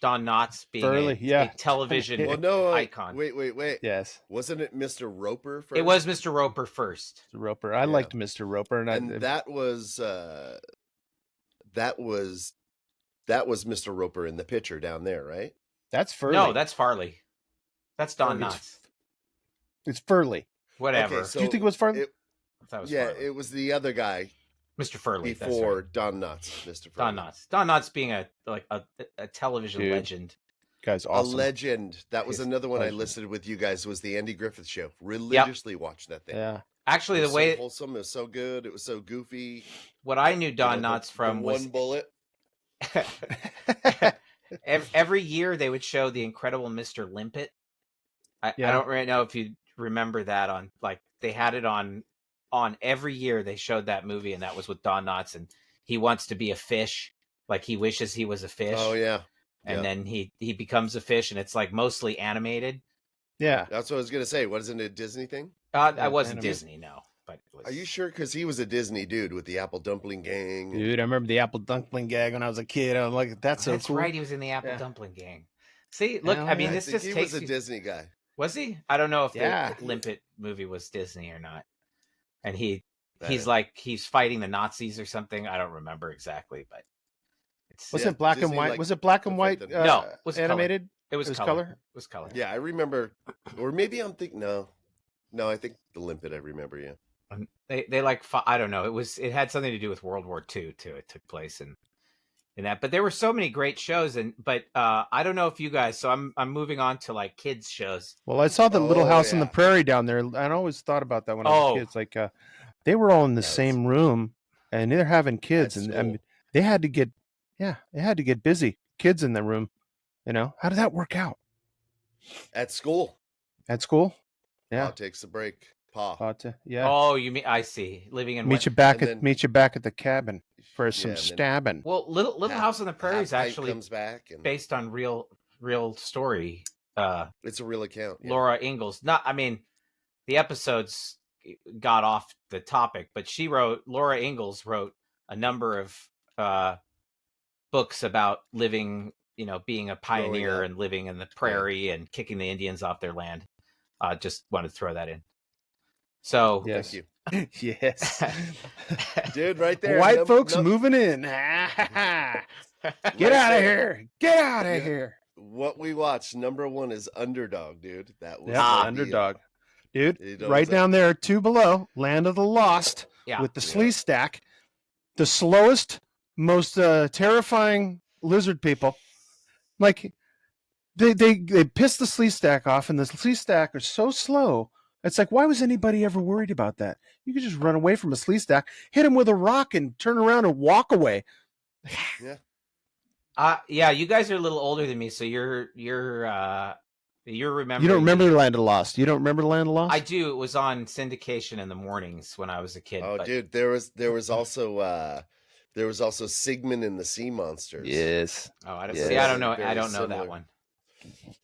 Speaker 2: Don Knotts being a television icon.
Speaker 3: Wait.
Speaker 1: Yes,
Speaker 3: wasn't it Mr. Roper first?
Speaker 2: It was Mr. Roper first.
Speaker 1: Mr. Roper. I liked Mr. Roper,
Speaker 3: and that was Mr. Roper in the picture down there, right?
Speaker 1: That's Furley.
Speaker 2: No, that's Farley. That's Don Knotts.
Speaker 1: It's Furley.
Speaker 2: Whatever.
Speaker 1: Okay, so do you think it was Farley?
Speaker 2: Farley.
Speaker 3: It was the other guy,
Speaker 2: Mr. Furley,
Speaker 3: before Don Knotts. Mr. Furley.
Speaker 2: Don Knotts being a television legend.
Speaker 1: Guy's awesome.
Speaker 3: A legend. That was another one I listed with you guys. Was the Andy Griffith Show? Religiously watched that thing.
Speaker 1: Yeah.
Speaker 2: Actually,
Speaker 3: the way wholesome, it was so good. It was so goofy.
Speaker 2: What I knew Don Knotts from was
Speaker 3: One Bullet.
Speaker 2: Every year they would show The Incredible Mr. Limpet. I don't really know if you remember that they had it on every year. They showed that movie, and that was with Don Knotts, and he wants to be a fish, like he wishes he was a fish.
Speaker 3: Oh yeah,
Speaker 2: and then he becomes a fish, and it's like mostly animated.
Speaker 1: Yeah,
Speaker 3: that's what I was gonna say. Wasn't it a Disney thing?
Speaker 2: I wasn't Disney, no. But it was...
Speaker 3: Are you sure? Because he was a Disney dude with the Apple Dumpling Gang.
Speaker 1: Dude, I remember the Apple Dumpling Gang when I was a kid. I was like, that's so cool.
Speaker 2: That's right. He was in the Apple Dumpling Gang. See, look, I mean, this just
Speaker 3: he
Speaker 2: takes
Speaker 3: was a Disney guy.
Speaker 2: Was he? I don't know if the Limpet movie was Disney or not. And he's fighting the Nazis or something. I don't remember exactly, but
Speaker 1: was it black and white? Was it black and white?
Speaker 2: No, it was
Speaker 1: animated.
Speaker 2: Color. It was color. It was color.
Speaker 3: Yeah, I remember, or maybe I'm thinking no, I think the Limpet. I remember. Yeah.
Speaker 2: They I don't know. It had something to do with World War II too. It took place in that, but there were so many great shows. But I don't know if you guys. So I'm moving on to like kids shows.
Speaker 1: Well, I saw the Little House on the Prairie down there. I always thought about that when I was kids. Like they were all in the same room, and they're having kids, and I mean, they had to get busy. Kids in the room, you know. How did that work out?
Speaker 3: At school.
Speaker 1: Yeah.
Speaker 3: Pa takes a break. Pa.
Speaker 1: Yeah.
Speaker 2: Oh, you mean I see. Living in
Speaker 1: meet you back at the cabin for some stabbing.
Speaker 2: Well, Little House on the Prairie is actually
Speaker 3: comes back
Speaker 2: based on real story.
Speaker 3: It's a real account. Yeah.
Speaker 2: Laura Ingalls. The episodes got off the topic, but Laura Ingalls wrote a number of books about living, being a pioneer and living in the prairie and kicking the Indians off their land. Just wanted to throw that in. So
Speaker 3: thank you.
Speaker 1: Yes,
Speaker 3: dude, right there.
Speaker 1: White folks moving in. Get out of here! Get out of here!
Speaker 3: What we watched, number one is Underdog, dude. That was
Speaker 1: Underdog, dude. Right down there, 2 below, Land of the Lost, with the Slee Stack, the slowest, most terrifying lizard people. Like they piss the Slee Stack off, and the Slee Stack are so slow. It's like, why was anybody ever worried about that? You could just run away from a Slee Stack, hit him with a rock, and turn around and walk away.
Speaker 2: Yeah. You guys are a little older than me, so you're remembering.
Speaker 1: You don't remember the Land of the Lost? You don't remember the Land of the Lost?
Speaker 2: I do. It was on syndication in the mornings when I was a kid.
Speaker 3: Oh, dude, there was also Sigmund and the Sea Monsters.
Speaker 1: Yes.
Speaker 2: Oh, I don't know. I don't know that one.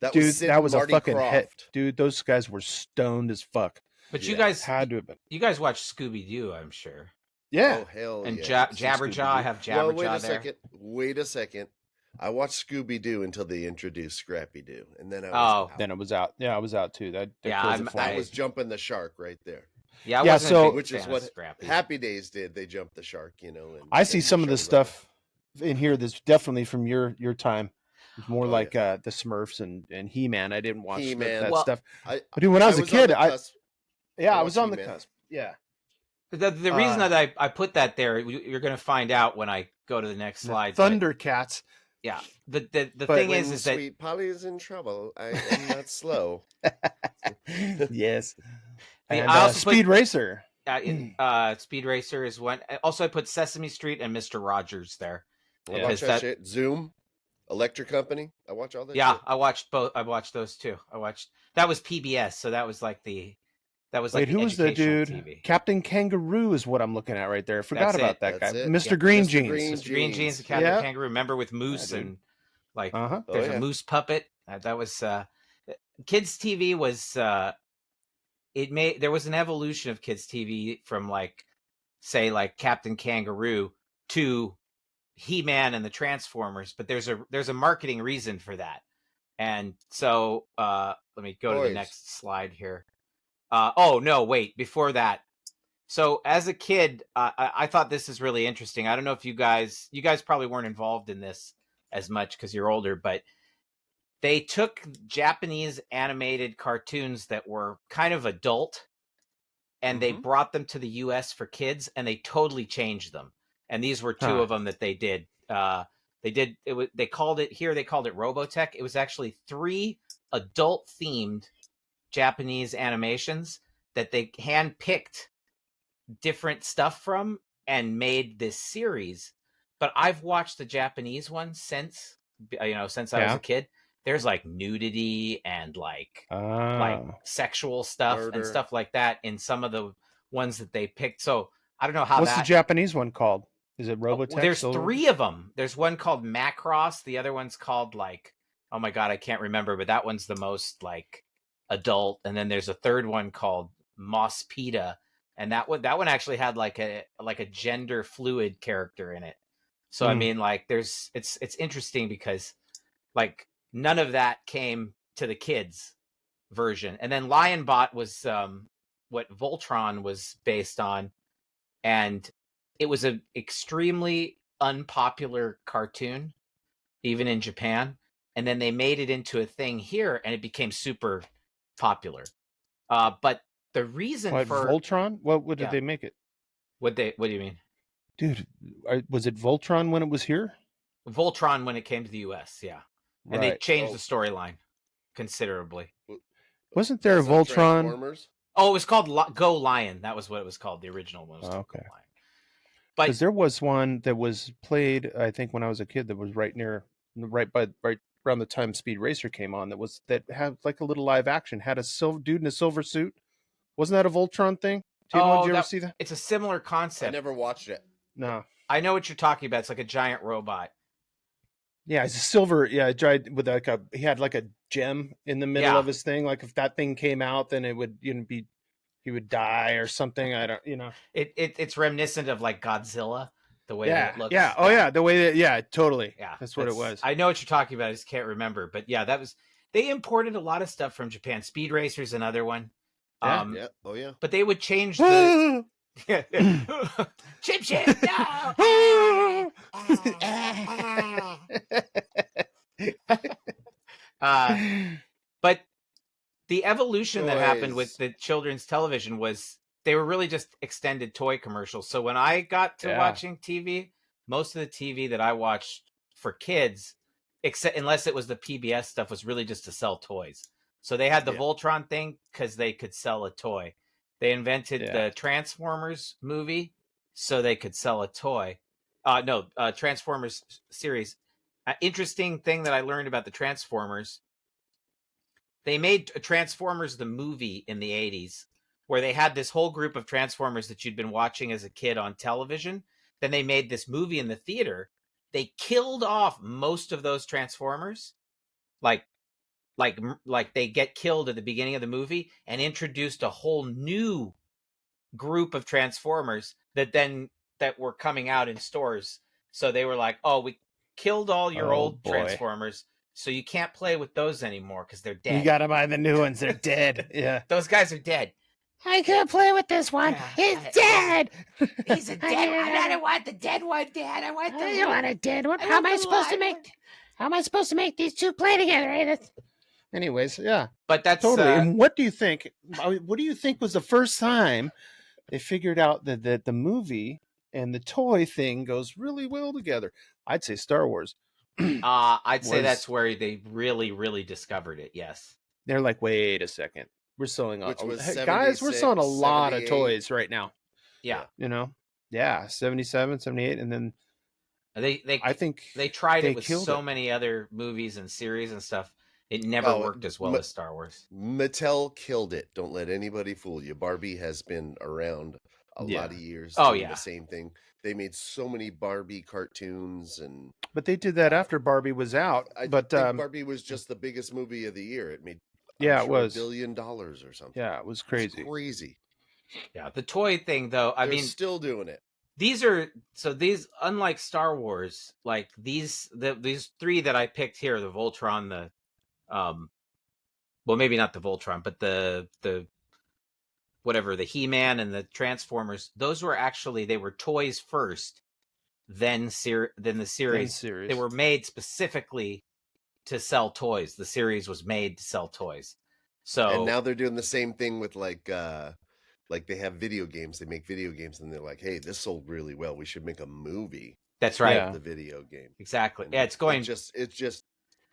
Speaker 3: That was a
Speaker 1: fucking hit. Dude, those guys were stoned as fuck.
Speaker 2: But you guys
Speaker 1: had to have been.
Speaker 2: You guys watched Scooby Doo, I'm sure.
Speaker 1: Yeah.
Speaker 3: Oh hell
Speaker 2: and
Speaker 3: yeah.
Speaker 2: Jabberjaw, I have Jabberjaw there.
Speaker 3: Wait a second. I watched Scooby Doo until they introduced Scrappy Doo, and then I was out.
Speaker 1: Then it was out. Yeah, I was out too.
Speaker 3: I was jumping the shark right there.
Speaker 2: Yeah, I wasn't a big
Speaker 3: which is what
Speaker 2: Scrappy.
Speaker 3: Happy Days did. They jumped the shark, And
Speaker 1: I see some of the stuff in here that's definitely from your time. It's more like the Smurfs and He-Man. I didn't watch that stuff. But when I was a kid, I was on the cusp. Yeah.
Speaker 2: The reason that I put that there, you're going to find out when I go to the next slide.
Speaker 1: Thundercats.
Speaker 2: Yeah. The thing is that
Speaker 3: Sweet Polly is in trouble. I am not slow.
Speaker 1: Yes. And I also Speed Racer.
Speaker 2: Speed Racer is one. Also, I put Sesame Street and Mr. Rogers there.
Speaker 3: I watch that shit. Zoom, Electric Company. I watch all that.
Speaker 2: Yeah,
Speaker 3: shit.
Speaker 2: I watched both. I watched those too. That was PBS, so that was like the.
Speaker 1: Wait, who was the dude?
Speaker 2: TV.
Speaker 1: Captain Kangaroo is what I'm looking at right there. I forgot about that guy. Mr.
Speaker 2: Green
Speaker 1: Jeans.
Speaker 2: Mr. Green Jeans, the Captain Kangaroo. Remember with Moose and like there's a Moose puppet. That was kids TV was there was an evolution of kids TV from like say like Captain Kangaroo to He-Man and the Transformers, but there's a marketing reason for that. And so let me go to the next slide here. Oh no, wait, before that. So as a kid, I thought this is really interesting. I don't know if you guys probably weren't involved in this as much because you're older, but they took Japanese animated cartoons that were kind of adult and they brought them to the US for kids and they totally changed them. And these were two of them that they did. They called it Robotech. It was actually 3 adult themed Japanese animations that they handpicked different stuff from and made this series. But I've watched the Japanese one since I was a kid. There's like nudity and like sexual stuff and stuff like that in some of the ones that they picked. So I don't know how.
Speaker 1: What's the Japanese one called? Is it Robotech?
Speaker 2: There's 3 of them. There's one called Macross. The other one's called like, oh my God, I can't remember, but that one's the most like adult. And then there's a third one called Mospita. And that one actually had like a gender fluid character in it. So I mean, like it's interesting because like none of that came to the kids version. And then Lionbot was what Voltron was based on, and it was an extremely unpopular cartoon, even in Japan. And then they made it into a thing here, and it became super popular. But the reason for
Speaker 1: Voltron, what did they make it?
Speaker 2: What do you mean,
Speaker 1: dude? Was it Voltron when it was here?
Speaker 2: Voltron when it came to the US, yeah, and they changed the storyline considerably.
Speaker 1: Wasn't there a Voltron?
Speaker 2: Oh, it was called Go Lion. That was what it was called. The original one was called Go Lion.
Speaker 1: Because there was one that was played, I think, when I was a kid. That was right around the time Speed Racer came on. That had like a little live action. Had a dude in a silver suit. Wasn't that a Voltron thing? Did you ever see that?
Speaker 2: It's a similar concept.
Speaker 3: I never watched it.
Speaker 1: No,
Speaker 2: I know what you're talking about. It's like a giant robot.
Speaker 1: Yeah, it's a silver. Yeah, with like he had like a gem in the middle of his thing. Like if that thing came out, then it would he would die or something. I don't,
Speaker 2: It's reminiscent of like Godzilla, the way that it looks.
Speaker 1: Yeah. Oh yeah, the way that. Totally. Yeah, that's what it was.
Speaker 2: I know what you're talking about. I just can't remember. But yeah, they imported a lot of stuff from Japan. Speed Racer's another one.
Speaker 3: Yeah. Oh yeah.
Speaker 2: But they would change the. Chip. No! But the evolution that happened with the children's television was they were really just extended toy commercials. So when I got to watching TV, most of the TV that I watched for kids, unless it was the PBS stuff, was really just to sell toys. So they had the Voltron thing because they could sell a toy. They invented the Transformers movie so they could sell a toy. Transformers series. Interesting thing that I learned about the Transformers. They made Transformers the movie in the 80s where they had this whole group of Transformers that you'd been watching as a kid on television. Then they made this movie in the theater. They killed off most of those Transformers. Like they get killed at the beginning of the movie and introduced a whole new group of Transformers that were coming out in stores. So they were like, oh, we killed all your old Transformers, so you can't play with those anymore because they're dead.
Speaker 1: You gotta buy the new ones. They're dead. Yeah.
Speaker 2: Those guys are dead.
Speaker 1: I can't play with this one. He's dead.
Speaker 2: He's a dead one. I don't want the dead one, Dad. I want the.
Speaker 1: You want a dead one? How am I supposed to make these two play together? Anyways, yeah.
Speaker 2: But that's
Speaker 1: totally. And what do you think? What do you think was the first time they figured out that the movie and the toy thing goes really well together? I'd say Star Wars.
Speaker 2: I'd say that's where they really, really discovered it. Yes.
Speaker 1: They're like, wait a second. We're selling
Speaker 3: guys,
Speaker 1: we're selling a lot of toys right now.
Speaker 2: Yeah.
Speaker 1: 77, 78. And then I think
Speaker 2: they tried it with so many other movies and series and stuff. It never worked as well as Star Wars.
Speaker 3: Mattel killed it. Don't let anybody fool you. Barbie has been around a lot of years.
Speaker 2: The
Speaker 3: same thing. They made so many Barbie cartoons
Speaker 1: but they did that after Barbie was out.
Speaker 3: I think Barbie was just the biggest movie of the year. It made
Speaker 1: it was
Speaker 3: $1 billion or something.
Speaker 1: Yeah, it was crazy.
Speaker 3: It was crazy.
Speaker 2: Yeah, the toy thing though.
Speaker 3: They're still doing it.
Speaker 2: These unlike Star Wars, like these three that I picked here, the Voltron, the well, maybe not the Voltron, but the whatever, the He-Man and the Transformers, those were actually, they were toys first, then the series. They were made specifically to sell toys. The series was made to sell toys. So
Speaker 3: and now they're doing the same thing with like they have video games. They make video games and they're like, hey, this sold really well. We should make a movie.
Speaker 2: That's right.
Speaker 3: The video game.
Speaker 2: Exactly.
Speaker 3: And
Speaker 2: it's going
Speaker 3: it's just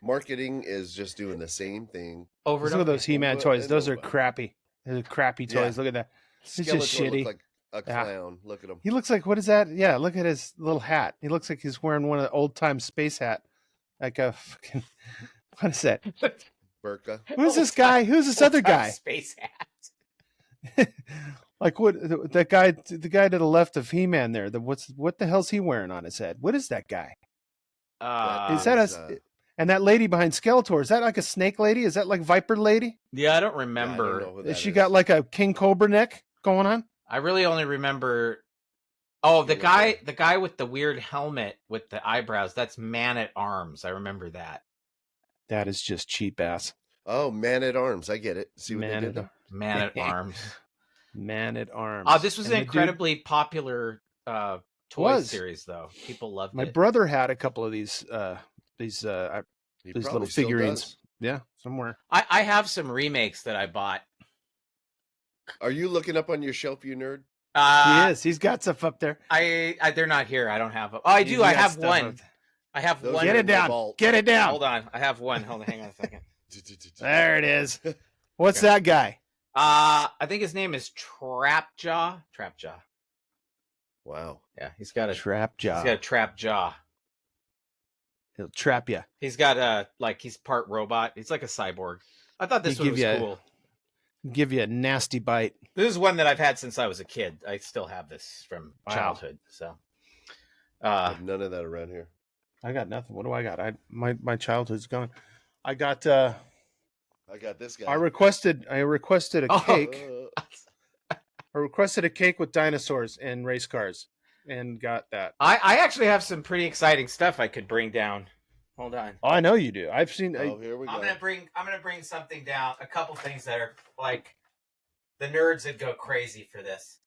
Speaker 3: marketing is just doing the same thing.
Speaker 1: Over and over. Look at those He-Man toys. Those are crappy. They're crappy toys. Look at that. It's just shitty.
Speaker 3: Look like a clown. Look at him.
Speaker 1: He looks like, what is that? Yeah, look at his little hat. He looks like he's wearing one of the old time space hat. Like a fucking, what is that?
Speaker 3: Burka.
Speaker 1: Who's this guy? Who's this other guy?
Speaker 2: Space hat.
Speaker 1: Like what? That guy, the guy to the left of He-Man there. What the hell's he wearing on his head? What is that guy? Is that and that lady behind Skeletor, is that like a snake lady? Is that like Viper lady?
Speaker 2: Yeah, I don't remember.
Speaker 3: I don't know
Speaker 1: she got like a King Cobra neck going on?
Speaker 2: I really only remember. Oh, the guy with the weird helmet with the eyebrows. That's Man at Arms. I remember that.
Speaker 1: That is just cheap ass.
Speaker 3: Oh, Man at Arms. I get it. See what they did there?
Speaker 2: Man at Arms.
Speaker 1: Man at Arms.
Speaker 2: Oh, this was an incredibly popular toy series, though. People loved it.
Speaker 1: My brother had a couple of these little figurines. Yeah, somewhere.
Speaker 2: I have some remakes that I bought.
Speaker 3: Are you looking up on your shelf, you nerd?
Speaker 1: He is. He's got stuff up there.
Speaker 2: They're not here. I don't have them. Oh, I do. I have one. I have one.
Speaker 1: Get it down. Get it down.
Speaker 2: Hold on. I have one. Hold on. Hang on a second.
Speaker 1: There it is. What's that guy?
Speaker 2: I think his name is Trapjaw.
Speaker 3: Wow.
Speaker 2: Yeah, he's got a
Speaker 1: trap jaw.
Speaker 2: He's got a trap jaw.
Speaker 1: He'll trap you.
Speaker 2: He's got he's part robot. He's like a cyborg. I thought this one was cool.
Speaker 1: Give you a nasty bite.
Speaker 2: This is one that I've had since I was a kid. I still have this from childhood. So,
Speaker 3: I have none of that around here.
Speaker 1: I got nothing. What do I got? My childhood's gone. I got
Speaker 3: this guy.
Speaker 1: I requested a cake. I requested a cake with dinosaurs and race cars, and got that.
Speaker 2: I actually have some pretty exciting stuff I could bring down. Hold on.
Speaker 1: Oh, I know you do. I've seen.
Speaker 3: Here we go.
Speaker 2: I'm gonna bring something down. A couple things that are like the nerds would go crazy for this.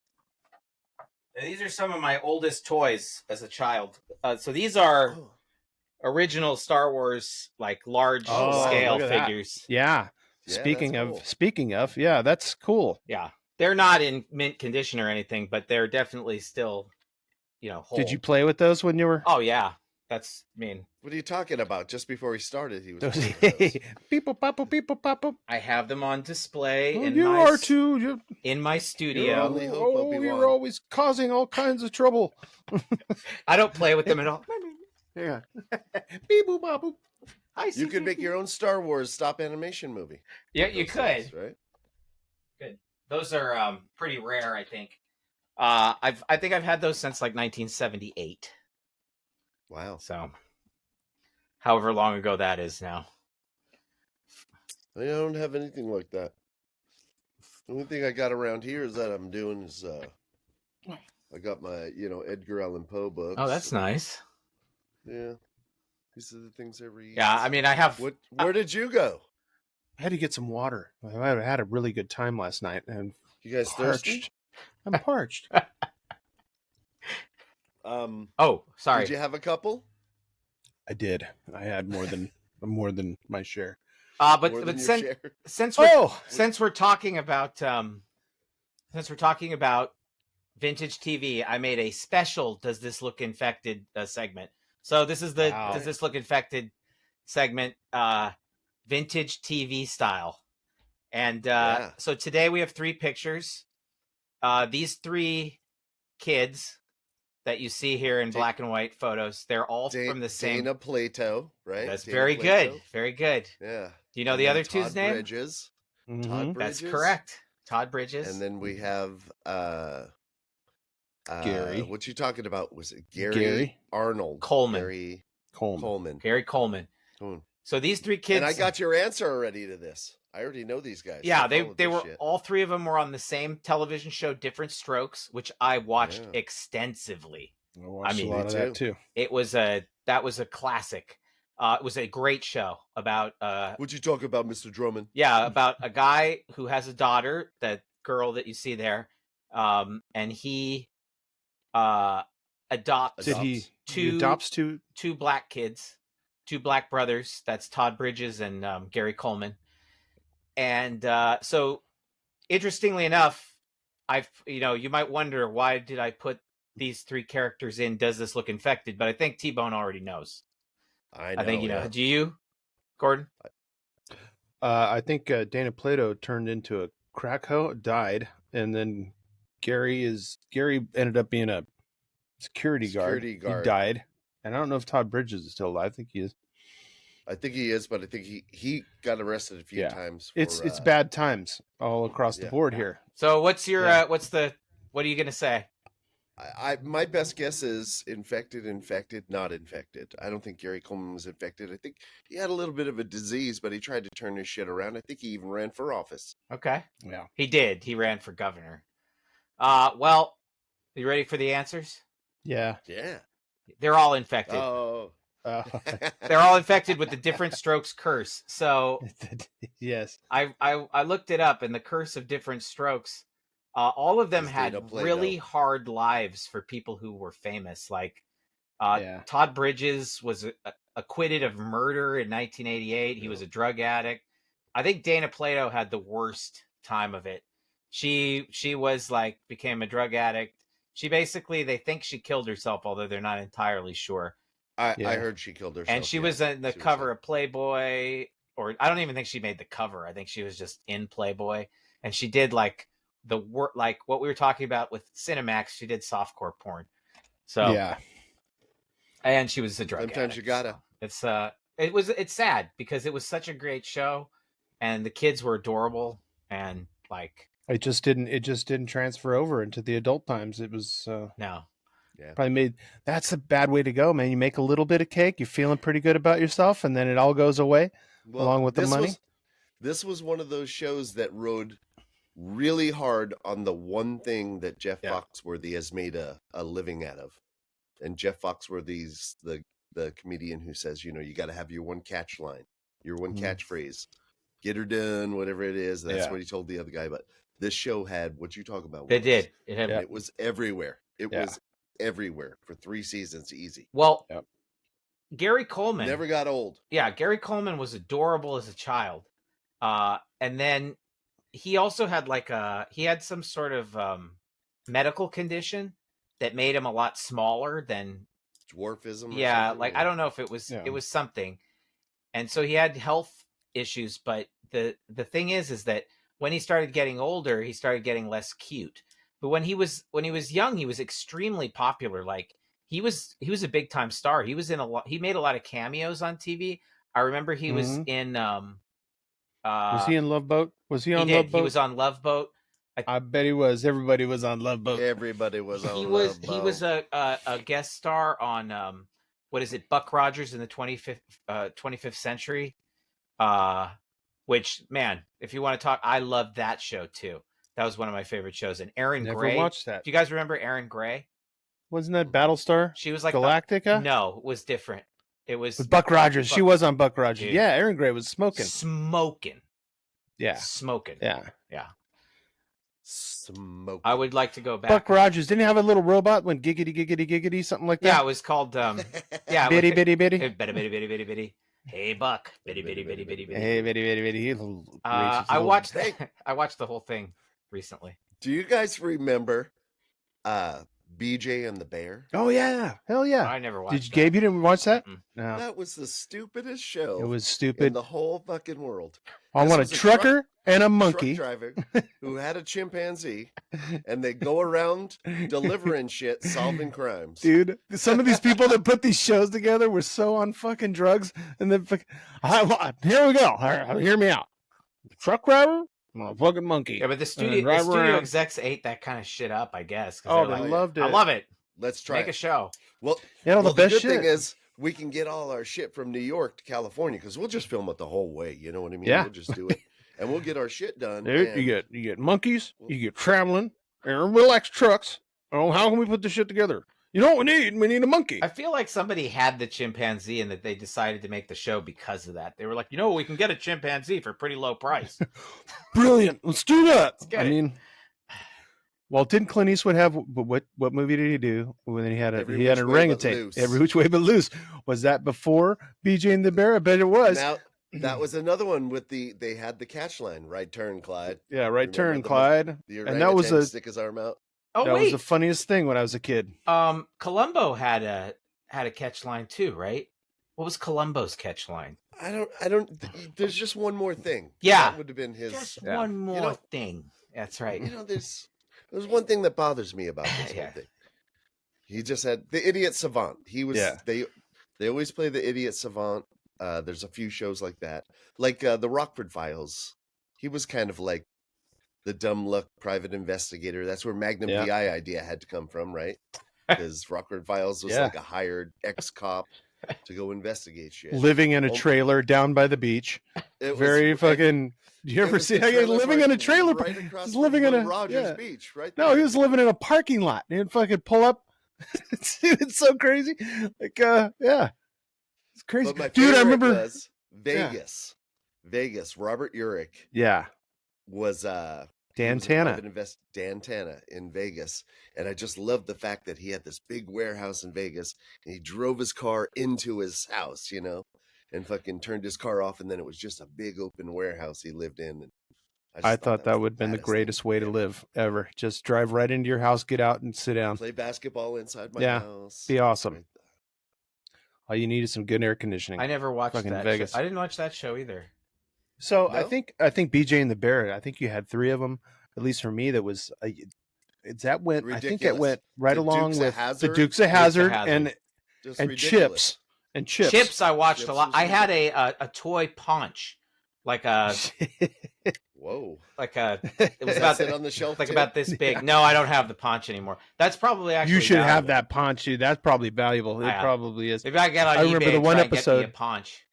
Speaker 2: Now, these are some of my oldest toys as a child. So these are original Star Wars, like large scale figures.
Speaker 1: That. Yeah. Speaking of, yeah, that's cool.
Speaker 2: Yeah. They're not in mint condition or anything, but they're definitely still, whole.
Speaker 1: Did you play with those when you were?
Speaker 2: Oh yeah. What
Speaker 3: are you talking about? Just before he started, he was
Speaker 1: people pop.
Speaker 2: I have them on display in my studio.
Speaker 1: You're always causing all kinds of trouble.
Speaker 2: I don't play with them at all.
Speaker 1: Yeah. Beep boop bop boop.
Speaker 3: You could make your own Star Wars stop animation movie.
Speaker 2: Yeah, you could.
Speaker 3: Right?
Speaker 2: Good. Those are pretty rare, I think. I think I've had those since like 1978.
Speaker 3: Wow.
Speaker 2: So, however long ago that is now.
Speaker 3: I don't have anything like that. The only thing I got around here is that I'm doing is I got my Edgar Allan Poe books.
Speaker 2: Oh, that's nice.
Speaker 3: Yeah. These are the things I read.
Speaker 2: Yeah, I mean, I have.
Speaker 3: Where did you go?
Speaker 1: I had to get some water. I had a really good time last night, and
Speaker 3: You guys thirsty?
Speaker 1: I'm parched.
Speaker 2: Oh, sorry.
Speaker 3: Did you have a couple?
Speaker 1: I did. I had more than my share.
Speaker 2: But since we're talking about vintage TV, I made a special "Does This Look Infected" segment. So this is the "Does This Look Infected" segment, vintage TV style. And so today we have 3 pictures. These 3 kids that you see here in black and white photos, they're all from the same.
Speaker 3: Dana Plato, right?
Speaker 2: That's very good. Very good.
Speaker 3: Yeah.
Speaker 2: Do you know the other two's
Speaker 3: Todd
Speaker 2: name?
Speaker 3: Bridges.
Speaker 1: Mm-hmm.
Speaker 3: Todd Bridges.
Speaker 2: That's correct. Todd Bridges.
Speaker 3: And then we have
Speaker 1: Gary.
Speaker 3: What you talking about? Was it Gary Arnold?
Speaker 2: Coleman.
Speaker 3: Gary
Speaker 1: Coleman.
Speaker 2: Gary Coleman. So these 3 kids.
Speaker 3: And I got your answer already to this. I already know these guys.
Speaker 2: Yeah, they were all 3 of them were on the same television show, Different Strokes, which I watched extensively.
Speaker 1: I watched a lot of that too.
Speaker 2: That was a classic. It was a great show about
Speaker 3: What'd you talk about, Mr. Drummond?
Speaker 2: Yeah, about a guy who has a daughter, that girl that you see there, and he adopts two black kids, 2 black brothers. That's Todd Bridges and Gary Coleman. And so, interestingly enough, you might wonder, why did I put these 3 characters in Does This Look Infected? But I think T-Bone already knows. I think you know. Yeah. Do you, Gordon?
Speaker 1: I think Dana Plato turned into a crack hoe, died, and then Gary ended up being a security guard. He died, and I don't know if Todd Bridges is still alive. I think he is.
Speaker 3: I think he is, but I think he got arrested a few times.
Speaker 1: It's bad times all across the board here.
Speaker 2: So what's your what are you gonna say?
Speaker 3: My best guess is infected, not infected. I don't think Gary Coleman was infected. I think he had a little bit of a disease, but he tried to turn his shit around. I think he even ran for office.
Speaker 2: Okay.
Speaker 1: Yeah.
Speaker 2: He did. He ran for governor. Well, you ready for the answers?
Speaker 1: Yeah.
Speaker 3: Yeah.
Speaker 2: They're all infected.
Speaker 3: Oh.
Speaker 2: They're all infected with the Different Strokes curse. So
Speaker 1: yes.
Speaker 2: I looked it up, and the curse of Different Strokes, all of them had really hard lives for people who were famous. Like Todd Bridges was acquitted of murder in 1988. He was a drug addict. I think Dana Plato had the worst time of it. She was became a drug addict. She basically, they think she killed herself, although they're not entirely sure.
Speaker 3: I heard she killed herself.
Speaker 2: And she was in the cover of Playboy, or I don't even think she made the cover. I think she was just in Playboy. And she did what we were talking about with Cinemax, she did softcore porn. So
Speaker 1: yeah.
Speaker 2: And she was a drug
Speaker 3: Sometimes
Speaker 2: addict.
Speaker 3: You gotta.
Speaker 2: So it's sad because it was such a great show, and the kids were adorable, and
Speaker 1: it just didn't transfer over into the adult times. It was
Speaker 2: no.
Speaker 3: Yeah.
Speaker 1: Probably that's a bad way to go, man. You make a little bit of cake, you're feeling pretty good about yourself, and then it all goes away along with the money.
Speaker 3: This was one of those shows that rode really hard on the one thing that Jeff Foxworthy has made a living out of. And Jeff Foxworthy's the comedian who says, you got to have your one catch line, your one catchphrase. Get her done, whatever it is. That's what he told the other guy. But this show had what you talk about.
Speaker 2: It
Speaker 3: was everywhere. It was everywhere for 3 seasons, easy.
Speaker 2: Well, Gary Coleman
Speaker 3: never got old.
Speaker 2: Yeah, Gary Coleman was adorable as a child, and then he also had he had some sort of medical condition that made him a lot smaller than
Speaker 3: dwarfism.
Speaker 2: Yeah, I don't know if it was it was something, and so he had health issues. But the thing is that when he started getting older, he started getting less cute. But when he was young, he was extremely popular. He was a big time star. He was in he made a lot of cameos on TV. I remember he was in
Speaker 1: was he in Love Boat? Was he on Love Boat?
Speaker 2: He was on Love Boat.
Speaker 1: I bet he was. Everybody was on Love Boat.
Speaker 3: Everybody was on Love Boat.
Speaker 2: He was a guest star on what is it, Buck Rogers in the 25th Century. Which, man, if you want to talk, I love that show too. That was one of my favorite shows. And Erin Gray.
Speaker 1: Never watched that.
Speaker 2: Do you guys remember Erin Gray?
Speaker 1: Wasn't that Battlestar?
Speaker 2: She was like
Speaker 1: Galactica?
Speaker 2: No, it was different. It was
Speaker 1: Buck Rogers. She was on Buck Rogers. Dude. Yeah, Erin Gray was smoking.
Speaker 2: Smoking.
Speaker 1: Yeah.
Speaker 2: Smoking.
Speaker 1: Yeah.
Speaker 2: Yeah.
Speaker 3: Smoke.
Speaker 2: I would like to go back.
Speaker 1: Buck Rogers didn't he have a little robot when giggity giggity giggity something like that?
Speaker 2: Yeah, it was called
Speaker 1: bitty bitty bitty.
Speaker 2: Bitty bitty bitty bitty bitty. Hey Buck, bitty bitty bitty bitty bitty.
Speaker 1: Hey bitty bitty bitty.
Speaker 2: I watched the whole thing recently.
Speaker 3: Do you guys remember BJ and the Bear?
Speaker 1: Oh yeah, hell yeah!
Speaker 2: I never watched.
Speaker 1: Did Gabe? You didn't watch that?
Speaker 2: Mm-mm.
Speaker 1: No,
Speaker 3: That was the stupidest show.
Speaker 1: it was
Speaker 3: in
Speaker 1: stupid.
Speaker 3: the whole fucking world.
Speaker 1: I want a trucker and a monkey
Speaker 3: Truck driver who had a chimpanzee, and they go around delivering shit, solving crimes.
Speaker 1: Dude, some of these people that put these shows together were so on fucking drugs, and then here we go. All right, hear me out. Truck driver, I'm a fucking monkey.
Speaker 2: Yeah, but the studio execs ate that kind of shit up, I guess.
Speaker 1: Oh, they loved it.
Speaker 2: I love it.
Speaker 3: Let's try
Speaker 2: Make a show.
Speaker 3: Well,
Speaker 1: the best
Speaker 3: good
Speaker 1: shit.
Speaker 3: thing is we can get all our shit from New York to California because we'll just film it the whole way. You know what I mean?
Speaker 1: Yeah.
Speaker 3: We'll just do it, and we'll get our shit done.
Speaker 1: Dude, you get monkeys, you get traveling, and relaxed trucks. Oh, how can we put this shit together? You know what we need? We need a monkey.
Speaker 2: I feel like somebody had the chimpanzee and that they decided to make the show because of that. They were like, we can get a chimpanzee for a pretty low price.
Speaker 1: Brilliant. Let's do that.
Speaker 2: Let's get it.
Speaker 1: Well, didn't Clint Eastwood have what movie did he do when he had an orangutan? Every Which Way But Loose. Was that before BJ and the Bear? I bet it was.
Speaker 3: Now that was another one with they had the catch line, right turn, Clyde.
Speaker 1: Yeah, right turn, Clyde.
Speaker 3: And that was stick his arm out.
Speaker 1: Oh, that was the funniest thing when I was a kid.
Speaker 2: Columbo had a catch line too, right? What was Columbo's catch line?
Speaker 3: I don't. There's just one more thing.
Speaker 2: Yeah,
Speaker 3: that would have been his.
Speaker 2: Just one more thing. That's right.
Speaker 3: There's one thing that bothers me about this whole thing. He just had the idiot savant. He was. Yeah. They always play the idiot savant. There's a few shows like that, like the Rockford Files. He was kind of like the dumb luck private investigator. That's where Magnum PI idea had to come from, right? Because Rockford Files was like a hired ex-cop to go investigate shit.
Speaker 1: Living in a trailer down by the beach. Fucking. Do you ever see living in a trailer?
Speaker 3: Right across
Speaker 1: he's living in a
Speaker 3: Rogers Beach, right?
Speaker 1: No, he was living in a parking lot. He'd fucking pull up. It's so crazy. Like, it's crazy.
Speaker 3: But my
Speaker 1: dude, I remember
Speaker 3: was Vegas. Vegas. Robert Urich.
Speaker 1: Yeah.
Speaker 3: Was
Speaker 1: Dan Tana.
Speaker 3: Dan Tana in Vegas. And I just loved the fact that he had this big warehouse in Vegas and he drove his car into his house, and fucking turned his car off, and then it was just a big open warehouse he lived in. And
Speaker 1: I thought that would have been the greatest way to live ever. Just drive right into your house, get out, and sit down.
Speaker 3: Play basketball inside my house.
Speaker 1: Be awesome. All you need is some good air conditioning.
Speaker 2: I never watched
Speaker 1: fucking
Speaker 2: that
Speaker 1: Vegas.
Speaker 2: show. I didn't watch that show either.
Speaker 1: So no? I think BJ and the Bear. I think you had 3 of them, at least for me. That was that went. Ridiculous. I think it went right along with the Dukes of Hazzard and Chips. And Chips
Speaker 2: I watched a lot. I had a toy paunch, like a
Speaker 3: whoa,
Speaker 2: it was about
Speaker 3: on the shelf,
Speaker 2: like about this big. No, I don't have the paunch anymore. That's probably actually
Speaker 1: you should have that paunch, dude. That's probably valuable. It probably is.
Speaker 2: Maybe I remember the one episode. Paunch.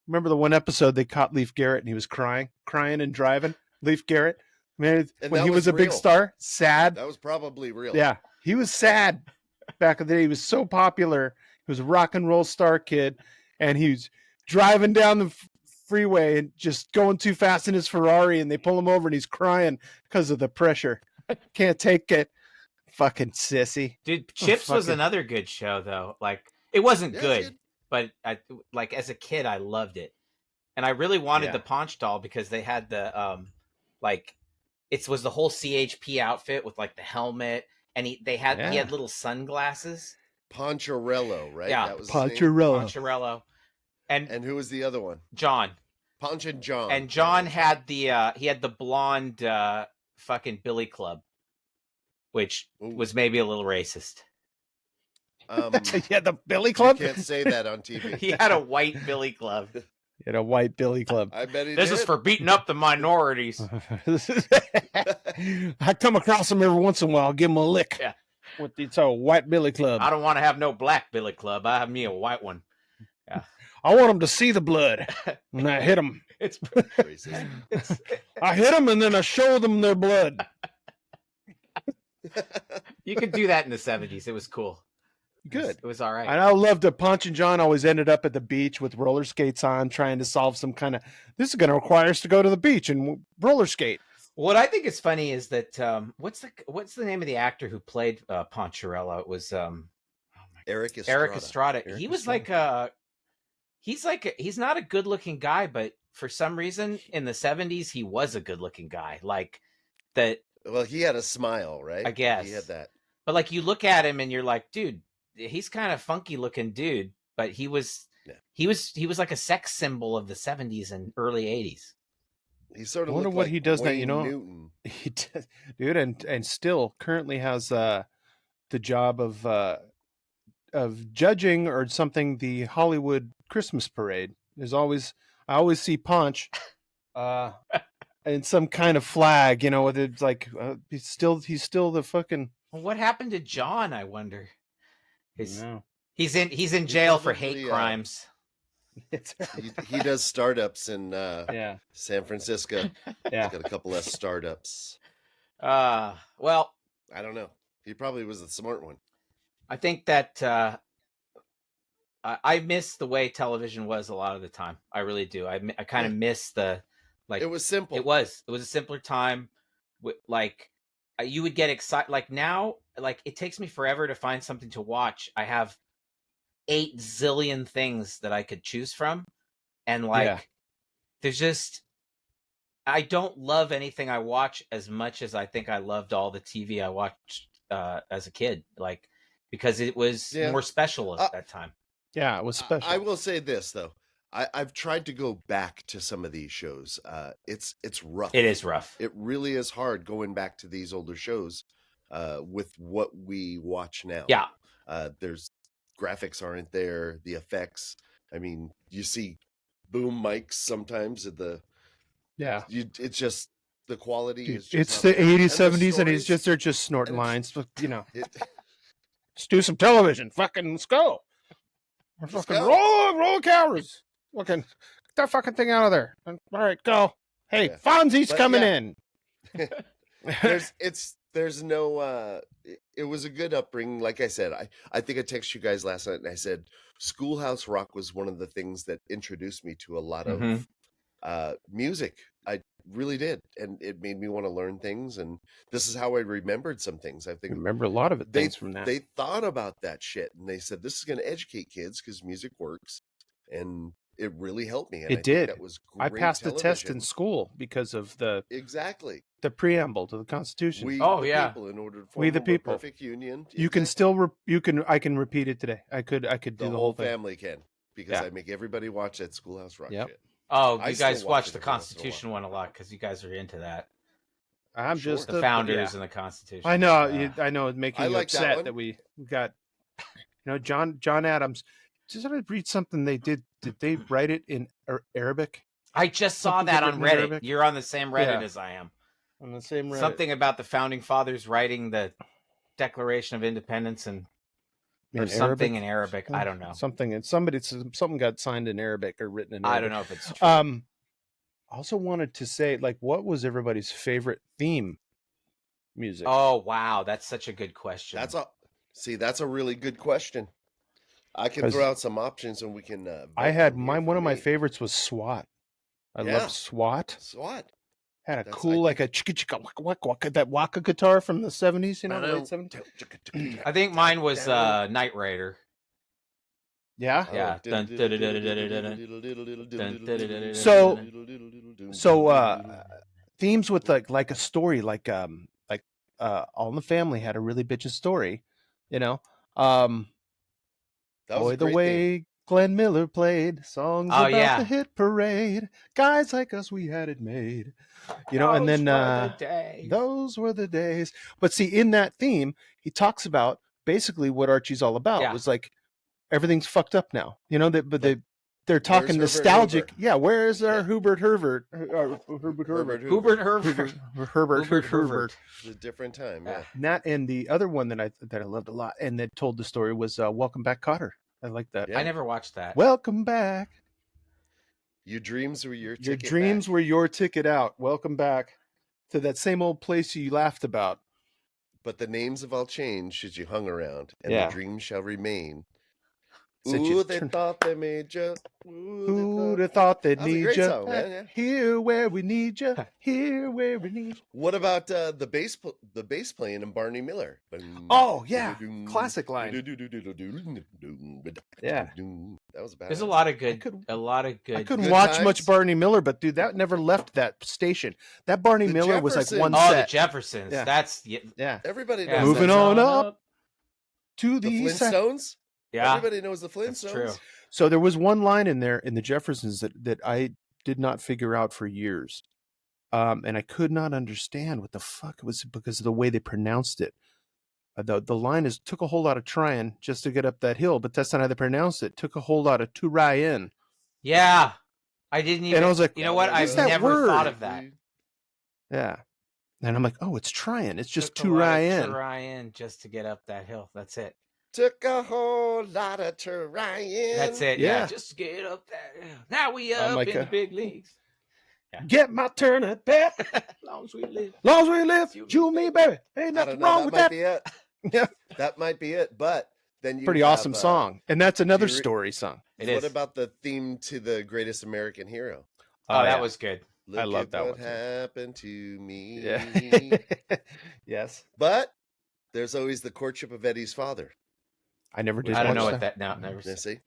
Speaker 1: Remember the one episode they caught Leif Garrett and he was crying and driving. Leif Garrett, man, when he was a big star, sad.
Speaker 3: That was probably real.
Speaker 1: Yeah, he was sad back in the day. He was so popular. He was a rock and roll star kid, and he was driving down the freeway and just going too fast in his Ferrari, and they pull him over, and he's crying because of the pressure. Can't take it. Fucking sissy.
Speaker 2: Dude, Chips was another good show, though. Like, it wasn't good, but as a kid, I loved it. And I really wanted the Paunch doll because they had the, it was the whole CHP outfit with, like, the helmet, and he had little sunglasses.
Speaker 3: Poncharello, right?
Speaker 2: Yeah,
Speaker 3: that was
Speaker 2: Poncharello.
Speaker 3: And who was the other one?
Speaker 2: John.
Speaker 3: Ponch and John.
Speaker 2: And John had the blonde fucking Billy Club, which was maybe a little racist.
Speaker 1: Yeah, the Billy Club?
Speaker 3: You can't say that on TV.
Speaker 2: He had a white Billy Club.
Speaker 1: He had a white Billy Club.
Speaker 3: I bet he
Speaker 2: did. This is for beating up the minorities.
Speaker 1: I come across him every once in a while. I'll give him a lick.
Speaker 2: Yeah.
Speaker 1: With the white Billy Club.
Speaker 2: I don't want to have no black Billy Club. I have me a white one. Yeah.
Speaker 1: I want him to see the blood when I hit him.
Speaker 2: It's racist.
Speaker 1: I hit them and then I show them their blood.
Speaker 2: You could do that in the 70s. It was cool.
Speaker 1: Good.
Speaker 2: It was all right.
Speaker 1: And I loved that Punch and John always ended up at the beach with roller skates on, trying to solve some kind of. This is going to require us to go to the beach and roller skate.
Speaker 2: What I think is funny is that what's the name of the actor who played Poncherello? It was
Speaker 3: Eric Estrada.
Speaker 2: He was Estrada. He's not a good looking guy, but for some reason in the 70s he was a good looking guy. Like that.
Speaker 3: Well, he had a smile, right?
Speaker 2: I guess
Speaker 3: he had that.
Speaker 2: But like you look at him and you're like, dude, he's kind of funky looking dude, but he was like a sex symbol of the 70s and early 80s.
Speaker 3: He sort of
Speaker 1: I wonder
Speaker 3: looked
Speaker 1: what
Speaker 3: like
Speaker 1: he does
Speaker 3: Wayne
Speaker 1: now.
Speaker 3: Newton.
Speaker 1: He does, dude, and still currently has the job of judging or something the Hollywood Christmas parade. I always see Ponch, and some kind of flag, with it's like he's still the fucking.
Speaker 2: What happened to John? I wonder. He's in jail for hate crimes.
Speaker 3: He does startups in San Francisco.
Speaker 1: Yeah,
Speaker 3: he's got a couple of startups.
Speaker 2: Well,
Speaker 3: I don't know. He probably was the smart one.
Speaker 2: I think that I miss the way television was a lot of the time. I really do. I kind of miss the
Speaker 3: It was simple.
Speaker 2: It was a simpler time. Like you would get excited. Like now, like it takes me forever to find something to watch. I have 8 zillion things that I could choose from, and there's just I don't love anything I watch as much as I think I loved all the TV I watched as a kid. Like because it was more special at that time.
Speaker 1: Yeah, it was special.
Speaker 3: I will say this though. I've tried to go back to some of these shows. It's rough.
Speaker 2: It is rough.
Speaker 3: It really is hard going back to these older shows with what we watch now.
Speaker 2: Yeah.
Speaker 3: There's graphics aren't there. The effects. I mean, you see boom mics sometimes at the.
Speaker 1: Yeah.
Speaker 3: It's just the quality is just.
Speaker 1: It's the 80s, 70s, and they're just snorting lines. But, let's do some television. Fucking let's go. Fucking roll cameras. Fucking get that fucking thing out of there. All right, go. Hey, Fonzie's coming in.
Speaker 3: There's no it was a good upbringing. Like I said, I think I texted you guys last night and I said Schoolhouse Rock was one of the things that introduced me to a lot of music. I really did, and it made me want to learn things, and this is how I remembered some things. I think
Speaker 1: I remember a lot of it things from that.
Speaker 3: They thought about that shit and they said this is going to educate kids because music works, and it really helped me. And
Speaker 1: it did.
Speaker 3: That was great.
Speaker 1: I passed the test in school because of the preamble to the Constitution.
Speaker 3: People, in order to form
Speaker 1: we the people,
Speaker 3: perfect union.
Speaker 1: You can still I can repeat it today. I could do the whole thing.
Speaker 3: Family can, because I make everybody watch that Schoolhouse Rock shit.
Speaker 2: Oh, you guys watch the Constitution one a lot because you guys are into that.
Speaker 1: I'm just
Speaker 2: the founders and the Constitution.
Speaker 1: I know. I know. It's making you upset that we got. John Adams. Just want to read something they did. Did they write it in Arabic?
Speaker 2: I just saw that on Reddit. You're on the same Reddit as I am.
Speaker 1: On the same Reddit.
Speaker 2: Something about the founding fathers writing the Declaration of Independence or something in Arabic. I don't know.
Speaker 1: Something got signed in Arabic or written in Arabic.
Speaker 2: I don't know if it's true.
Speaker 1: Also wanted to say, what was everybody's favorite theme music?
Speaker 2: Oh, wow. That's such a good question.
Speaker 3: That's a really good question. I can throw out some options and we can.
Speaker 1: I had one of my favorites was SWAT. I loved SWAT.
Speaker 3: SWAT
Speaker 1: had a cool a chicka chicka waka that waka guitar from the 70s. The late 70s.
Speaker 2: I think mine was Knight Rider.
Speaker 1: Yeah.
Speaker 2: Yeah.
Speaker 1: So themes with like a story, like All in the Family had a really bitchin' story, Boy, the way Glenn Miller played songs about the hit parade. Guys like us, we had it made. And then those were the days. But see, in that theme, he talks about basically what Archie's all about. It was like everything's fucked up now. They're talking nostalgic. Herbert? Yeah, where is our Herbert?
Speaker 3: Herbert. It's a different time. Yeah.
Speaker 1: And the other one that I loved a lot and that told the story was Welcome Back, Kotter. I like that.
Speaker 2: Yeah. I never watched that.
Speaker 1: Welcome back.
Speaker 3: Your dreams were your ticket.
Speaker 1: Your dreams were your ticket out. Welcome back to that same old place you laughed about.
Speaker 3: But the names have all changed as you hung around, and the dreams shall remain. Ooh, they thought they made you.
Speaker 1: Who'd have thought they'd need you?
Speaker 3: Song, man. Yeah.
Speaker 1: Here where we need you. Here where we need you.
Speaker 3: What about the bass playing in Barney Miller?
Speaker 1: Oh yeah, classic line. Yeah,
Speaker 3: that was bad.
Speaker 2: There's a lot of good.
Speaker 1: I couldn't watch much Barney Miller, but dude, that never left that station. That Barney Miller was like one set.
Speaker 2: Oh, the Jeffersons.
Speaker 1: Yeah.
Speaker 2: That's
Speaker 3: Everybody knows.
Speaker 1: Moving on up to
Speaker 3: the Flintstones.
Speaker 2: Yeah,
Speaker 3: everybody knows the Flintstones.
Speaker 2: That's true.
Speaker 1: So there was one line in there in the Jeffersons that I did not figure out for years, and I could not understand what the fuck it was because of the way they pronounced it. The line is took a whole lot of trying just to get up that hill, but that's not how they pronounce it. Took a whole lot of to ryan.
Speaker 2: Yeah, I didn't even.
Speaker 1: And I was like,
Speaker 2: you know what? I've never thought of that.
Speaker 1: Yeah, and I'm like, oh, it's trying. It's just
Speaker 2: to
Speaker 1: ryan.
Speaker 2: To ryan just to get up that hill. That's it.
Speaker 3: Took a whole lot of trying.
Speaker 2: That's it. Yeah, just to get up that hill. Now we up in the big leagues.
Speaker 1: Yeah. Get my turn at bat.
Speaker 2: Long as we live.
Speaker 1: Long as we live. You and me, baby. Ain't nothing wrong with that.
Speaker 3: Be it. Yeah, that might be it. But then you
Speaker 1: pretty awesome song, and that's another story song.
Speaker 3: What about the theme to the Greatest American Hero?
Speaker 2: Oh, that was good.
Speaker 3: I love that one. What happened to me?
Speaker 1: Yeah. Yes.
Speaker 3: But there's always the courtship of Eddie's father.
Speaker 1: I never did.
Speaker 2: I don't know what that now. Never
Speaker 3: see.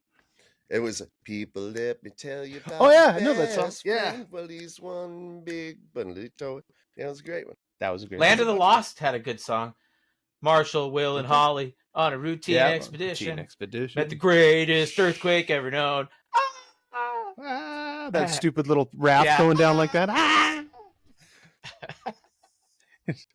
Speaker 3: It was people. Let me tell you about.
Speaker 1: Oh yeah, I know that song. Yeah.
Speaker 3: Well, he's one big bundle of toy. Yeah, it was a great one.
Speaker 1: That was a great.
Speaker 2: Land of the Lost had a good song. Marshall, Will, and Holly on a routine expedition. Met the greatest earthquake ever known.
Speaker 1: That stupid little raft going down like that.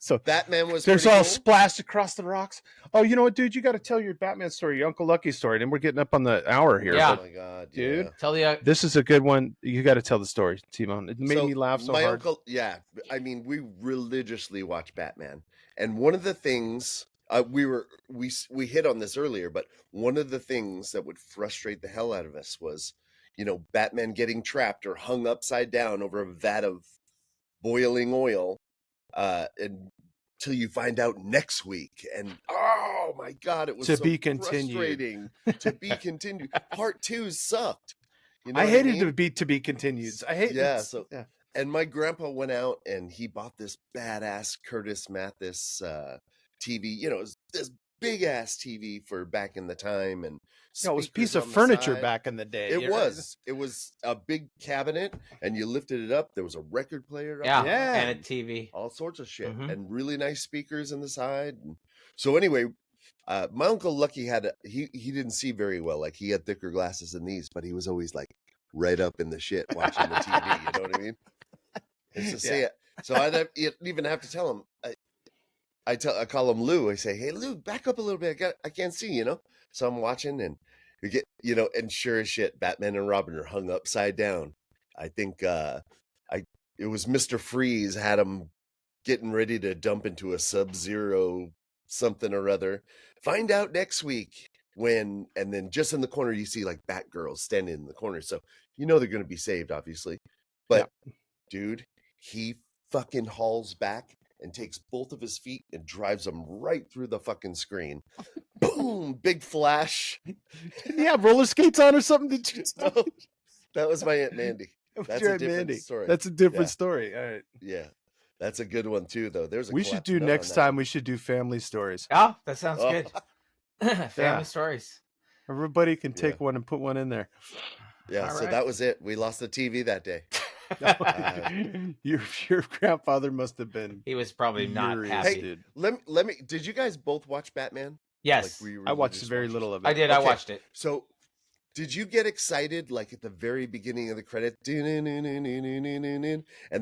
Speaker 1: So
Speaker 3: Batman was.
Speaker 1: There's all cool. Splashed across the rocks. Oh, you know what, dude? You got to tell your Batman story, your Uncle Lucky story. And we're getting up on the hour here.
Speaker 2: Yeah.
Speaker 3: Oh my god,
Speaker 1: dude!
Speaker 3: Yeah.
Speaker 2: Tell the.
Speaker 1: This is a good one. You got to tell the story, T-Bone. It made me laugh so
Speaker 3: my
Speaker 1: hard.
Speaker 3: Uncle, yeah. I mean, we religiously watch Batman, and one of the things we hit on this earlier, but one of the things that would frustrate the hell out of us was, Batman getting trapped or hung upside down over a vat of boiling oil. Until you find out next week, and oh my god, it was
Speaker 1: to
Speaker 3: so
Speaker 1: be continued.
Speaker 3: Frustrating. To be continued. Part 2 sucked.
Speaker 1: I hated to be continued. I hate.
Speaker 3: Yeah. And my grandpa went out and he bought this badass Curtis Mathis TV. It was this big ass TV for back in the time, and
Speaker 1: it was a piece of furniture back in the day.
Speaker 3: It was a big cabinet, and you lifted it up. There was a record player,
Speaker 2: and a TV,
Speaker 3: all sorts of shit, and really nice speakers in the side. And so anyway, my Uncle Lucky had he didn't see very well. Like, he had thicker glasses than these, but he was always like right up in the shit watching the TV. You know what I mean? It's to say it. So I didn't even have to tell him. I call him Lou. I say, "Hey Lou, back up a little bit. I can't see, So I'm watching, and you get, and sure as shit, Batman and Robin are hung upside down. I think it was Mr. Freeze had him getting ready to dump into a Sub-Zero something or other. Find out next week and then just in the corner you see like Batgirl standing in the corner, so they're going to be saved, obviously. But dude, he fucking hauls back and takes both of his feet and drives them right through the fucking screen. Boom! Big flash.
Speaker 1: Yeah, roller skates on or something.
Speaker 3: No, that was my Aunt Mandy. That's a different story.
Speaker 1: That's a different story. All right.
Speaker 3: Yeah, that's a good one too, though.
Speaker 1: We should do next time. We should do family stories.
Speaker 2: Oh, that sounds good. Family stories.
Speaker 1: Everybody can take one and put one in there.
Speaker 3: Yeah. All so that was it. We lost the TV that day.
Speaker 1: Your grandfather must have been.
Speaker 2: He was probably not happy.
Speaker 3: Hey, let me. Did you guys both watch Batman?
Speaker 2: Yes,
Speaker 1: I watched very little of it.
Speaker 2: I did. Okay. I watched it.
Speaker 3: So, did you get excited like at the very beginning of the credit? And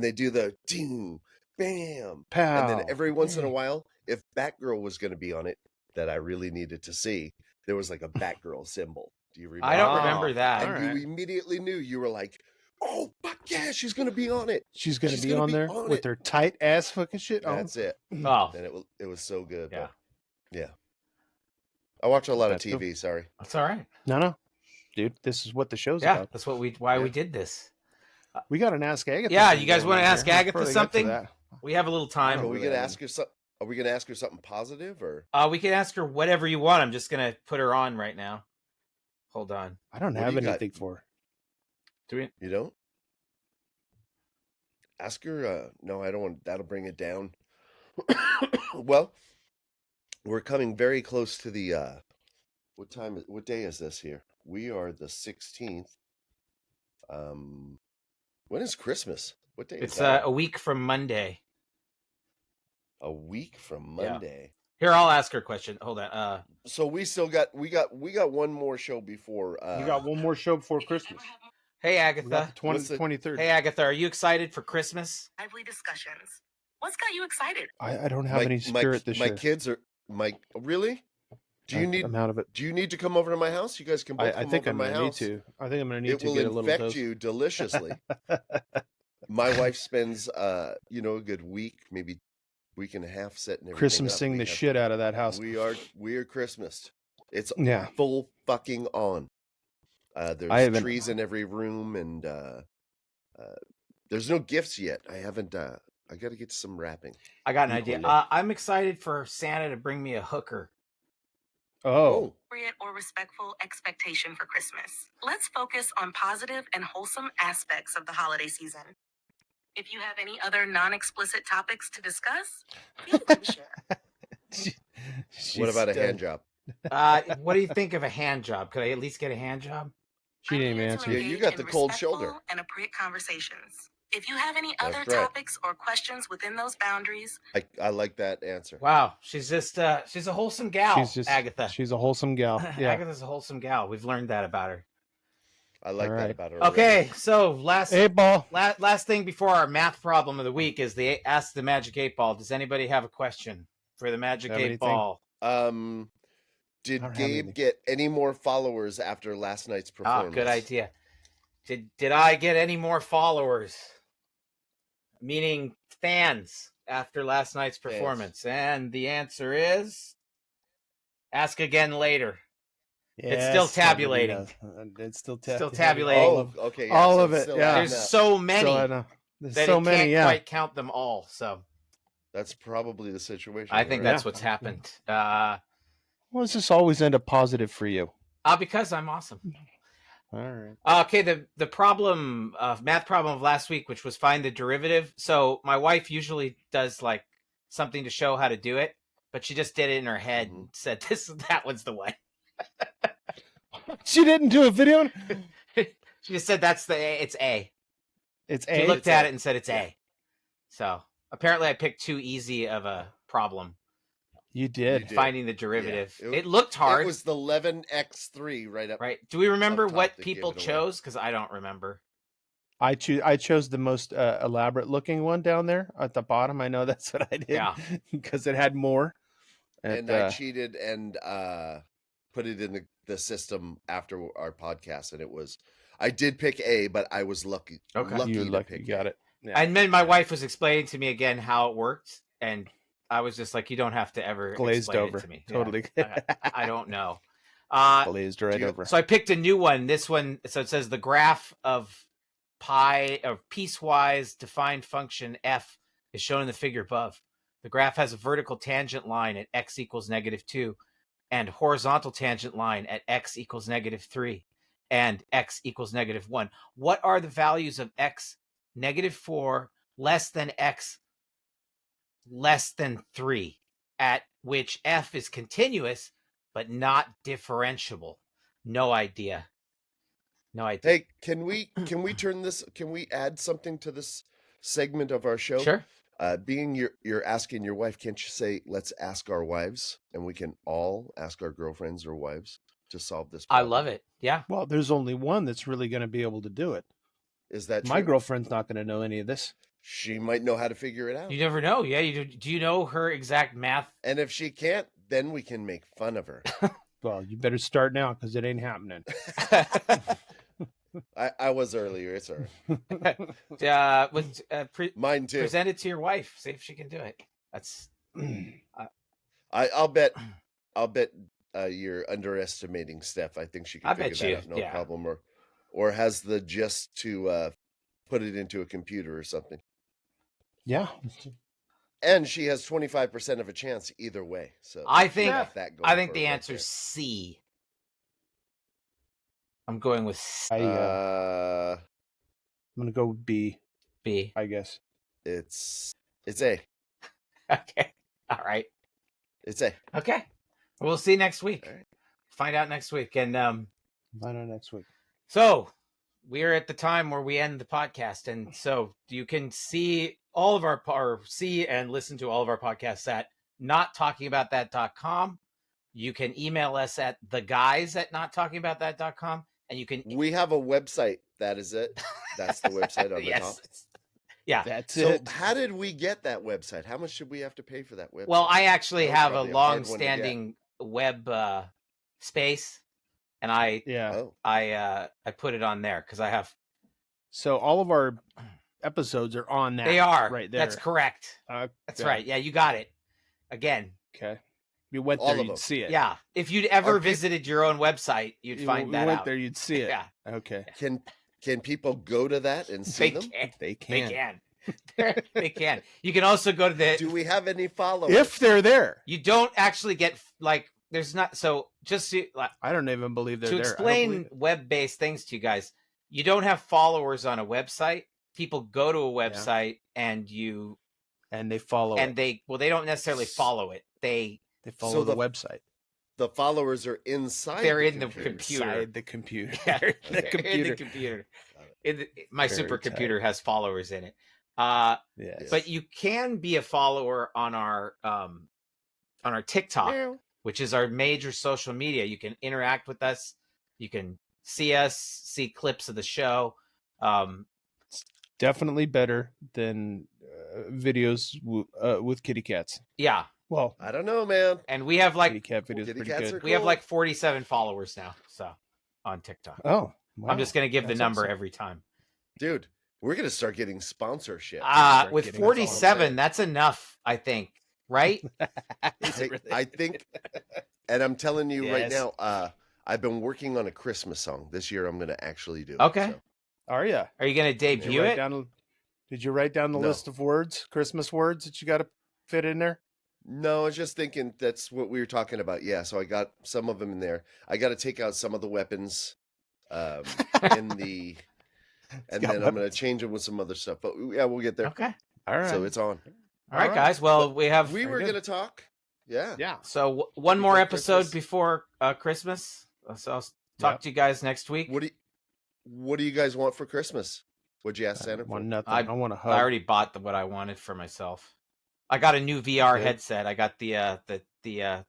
Speaker 3: they do the ding, bam,
Speaker 1: pow,
Speaker 3: and then every once in a while, if Batgirl was going to be on it, that I really needed to see, there was like a Batgirl symbol. Do you remember?
Speaker 2: I don't remember that.
Speaker 3: And you immediately knew. You were like, "Oh fuck yeah, she's gonna be on it.
Speaker 1: She's gonna be on there with her tight ass fucking shit."
Speaker 3: That's it.
Speaker 2: Oh,
Speaker 3: and it was so good.
Speaker 2: Yeah,
Speaker 3: yeah. I watch a lot of TV. Cool. Sorry,
Speaker 2: that's all right.
Speaker 1: No, dude, this is what the show's about.
Speaker 2: That's what we did this.
Speaker 1: We got an Ask Agatha.
Speaker 2: Yeah, you guys want to ask Agatha something? We have a little time.
Speaker 3: Are we gonna ask her something? Are we gonna ask her something positive or?
Speaker 2: We can ask her whatever you want. I'm just gonna put her on right now. Hold on.
Speaker 1: I don't have anything for her.
Speaker 2: Do
Speaker 3: you don't? Ask her. No, I don't want. That'll bring it down. Well, we're coming very close to the. What day is this here? We are the 16th. When is Christmas? What day is that?
Speaker 2: It's a week from Monday.
Speaker 3: A week from Monday.
Speaker 2: Yeah. Here, I'll ask her a question. Hold on.
Speaker 3: So we got one more show before.
Speaker 1: You got one more show before Christmas.
Speaker 2: Hey, Agatha.
Speaker 1: 23rd.
Speaker 2: Hey, Agatha, are you excited for Christmas?
Speaker 4: Lively discussions. What's got you excited?
Speaker 1: I don't have any spirit this year.
Speaker 3: My kids are really.
Speaker 1: I'm out of it.
Speaker 3: Do you need to come over to my house? You guys can both come over to my house.
Speaker 1: I think I'm going to need to get a little dose.
Speaker 3: It will infect you deliciously. My wife spends, a good week, maybe week and a half setting everything
Speaker 1: Christmasing
Speaker 3: up.
Speaker 1: the shit out of that house.
Speaker 3: We are Christmased. It's full fucking on. There's trees in every room, and there's no gifts yet. I haven't. I got to get some wrapping.
Speaker 2: I got an idea. I'm excited for Santa to bring me a hooker.
Speaker 1: Oh.
Speaker 4: Appropriate or respectful expectation for Christmas. Let's focus on positive and wholesome aspects of the holiday season. If you have any other non-explicit topics to discuss, feel free to share.
Speaker 3: What about a hand job?
Speaker 2: What do you think of a hand job? Could I at least get a hand job?
Speaker 1: She didn't even answer.
Speaker 3: Yeah, you got the cold shoulder.
Speaker 4: And appropriate conversations. If you have any other topics or questions within those boundaries,
Speaker 3: I like that answer.
Speaker 2: Wow, she's just she's a wholesome gal. Agatha.
Speaker 1: She's a wholesome gal. Yeah.
Speaker 2: Agatha's a wholesome gal. We've learned that about her.
Speaker 3: I like that about her.
Speaker 2: Okay, so last
Speaker 1: 8-ball.
Speaker 2: Last thing before our math problem of the week is the Ask the Magic 8-Ball. Does anybody have a question for the Magic 8-Ball?
Speaker 3: Did Gabe get any more followers after last night's performance?
Speaker 2: Good idea. Did I get any more followers? Meaning fans after last night's performance. And the answer is ask again later. Yes, it's still tabulating.
Speaker 1: It's still
Speaker 2: tabulating.
Speaker 1: All of it. Yeah.
Speaker 2: There's so many.
Speaker 1: There's so many.
Speaker 2: Can't quite count them all. So
Speaker 3: that's probably the situation.
Speaker 2: I think that's what's happened.
Speaker 1: Well, does this always end up positive for you?
Speaker 2: Because I'm awesome.
Speaker 1: All right.
Speaker 2: Okay, the math problem of last week, which was find the derivative. So my wife usually does like something to show how to do it, but she just did it in her head and said that one's the one.
Speaker 1: She didn't do a video?
Speaker 2: She just said it's A.
Speaker 1: It's A.
Speaker 2: She looked at it and said it's A. So apparently I picked too easy of a problem.
Speaker 1: You did.
Speaker 2: Finding the derivative. Yeah. It looked hard.
Speaker 3: It was the 11x3 right up.
Speaker 2: Right. Do we remember what people chose? Because I don't remember.
Speaker 1: I chose the most elaborate looking one down there at the bottom. I know that's what I did.
Speaker 2: Yeah.
Speaker 1: Because it had more.
Speaker 3: And I cheated and put it in the system after our podcast. And I did pick A, but I was lucky.
Speaker 1: Okay. You got it.
Speaker 2: Yeah. And then my wife was explaining to me again how it worked. And I was just like, you don't have to ever
Speaker 1: glazed
Speaker 2: explain
Speaker 1: over
Speaker 2: it to me.
Speaker 1: Totally.
Speaker 2: Yeah, I don't know.
Speaker 1: Glazed right over.
Speaker 2: So I picked a new one. This one, so it says the graph of piecewise defined function f is shown in the figure above. The graph has a vertical tangent line at x equals -2 and horizontal tangent line at x equals -3 and x equals -1. What are the values of x -4 less than x less than 3 at which f is continuous but not differentiable? No idea.
Speaker 3: Hey, can we turn this? Can we add something to this segment of our show?
Speaker 2: Sure.
Speaker 3: Being you're asking your wife, can't you say let's ask our wives, and we can all ask our girlfriends or wives to solve this problem?
Speaker 2: I love it. Yeah.
Speaker 1: Well, there's only one that's really going to be able to do it.
Speaker 3: Is that true?
Speaker 1: My girlfriend's not going to know any of this.
Speaker 3: She might know how to figure it out.
Speaker 2: You never know. Yeah, you do. Do you know her exact math?
Speaker 3: And if she can't, then we can make fun of her.
Speaker 1: Well, you better start now because it ain't happening.
Speaker 3: I was earlier. It's all right. Mine too.
Speaker 2: Present it to your wife. See if she can do it. That's.
Speaker 3: I'll bet you're underestimating Steph. I think she can figure that out. No problem. Or has the gist to put it into a computer or something.
Speaker 1: Yeah.
Speaker 3: And she has 25% of a chance either way. So
Speaker 2: I think the answer is C. I'm going with
Speaker 1: I'm gonna go B.
Speaker 2: B.
Speaker 1: I guess
Speaker 3: it's A.
Speaker 2: Okay. All right.
Speaker 3: It's A.
Speaker 2: Okay. We'll see next week.
Speaker 3: All right.
Speaker 2: Find out next week. And
Speaker 1: find out next week.
Speaker 2: So we're at the time where we end the podcast, and so you can see all of our see and listen to all of our podcasts at nottalkingaboutthat.com. You can email us at theguys@nottalkingaboutthat.com, and you can.
Speaker 3: We have a website. That is it. That's the website on the top.
Speaker 2: Yeah,
Speaker 1: that's
Speaker 3: it. So how did we get that website? How much should we have to pay for that website?
Speaker 2: Well, I actually have a long-standing web space, and I put it on there because I have.
Speaker 1: So all of our episodes are on that.
Speaker 2: They are
Speaker 1: right there.
Speaker 2: That's correct. That's right. Yeah, you got it. Again.
Speaker 1: Okay. You went there, you'd see it.
Speaker 2: Yeah. If you'd ever visited your own website, you'd find that out. You went
Speaker 1: there, you'd see it.
Speaker 2: Yeah.
Speaker 1: Okay.
Speaker 3: Can people go to that and see them?
Speaker 1: They can.
Speaker 2: They can. You can also go to the.
Speaker 3: Do we have any followers?
Speaker 1: If they're there.
Speaker 2: You don't actually get there's not. So just to,
Speaker 1: I don't even believe they're
Speaker 2: there. To explain web-based things to you guys, you don't have followers on a website. People go to a website and
Speaker 1: they follow it.
Speaker 2: And they don't necessarily follow it. They
Speaker 1: follow the website.
Speaker 3: The follers are inside.
Speaker 2: They're
Speaker 3: the
Speaker 2: in
Speaker 3: computer.
Speaker 2: the computer.
Speaker 1: Inside the computer.
Speaker 2: Yeah, in the computer. My supercomputer has followers in it.
Speaker 1: Yes.
Speaker 2: But you can be a follower on our TikTok, which is our major social media. You can interact with us. You can see us, see clips of the show.
Speaker 1: It's definitely better than videos with kitty cats.
Speaker 2: Yeah.
Speaker 1: Well,
Speaker 3: I don't know, man.
Speaker 2: And we have
Speaker 1: kitty cat videos pretty good.
Speaker 3: Cool.
Speaker 2: We have 47 followers now, so on TikTok.
Speaker 1: Oh, wow.
Speaker 2: I'm just gonna give the number every time.
Speaker 3: Dude, we're gonna start getting sponsorship.
Speaker 2: With 47, that's enough, I think. Right?
Speaker 3: I think, and I'm telling you right now, I've been working on a Christmas song. This year I'm gonna actually do it.
Speaker 2: Okay.
Speaker 3: So.
Speaker 1: Are you?
Speaker 2: Are you gonna debut it?
Speaker 1: Did you write down the list of words, Christmas words that you got to fit in there?
Speaker 3: No, I was just thinking that's what we were talking about. Yeah, so I got some of them in there. I got to take out some of the weapons and then I'm going to change them with some other stuff. But yeah, we'll get there.
Speaker 2: Okay.
Speaker 1: All right.
Speaker 3: So it's on.
Speaker 2: All right, guys. Well, we
Speaker 3: were going to talk. Yeah.
Speaker 1: Yeah.
Speaker 2: So one more episode before Christmas. So I'll talk to you guys next week.
Speaker 3: What do you guys want for Christmas? What'd you ask Santa for?
Speaker 1: Nothing. I want a hug.
Speaker 2: I already bought what I wanted for myself. I got a new VR headset. I got the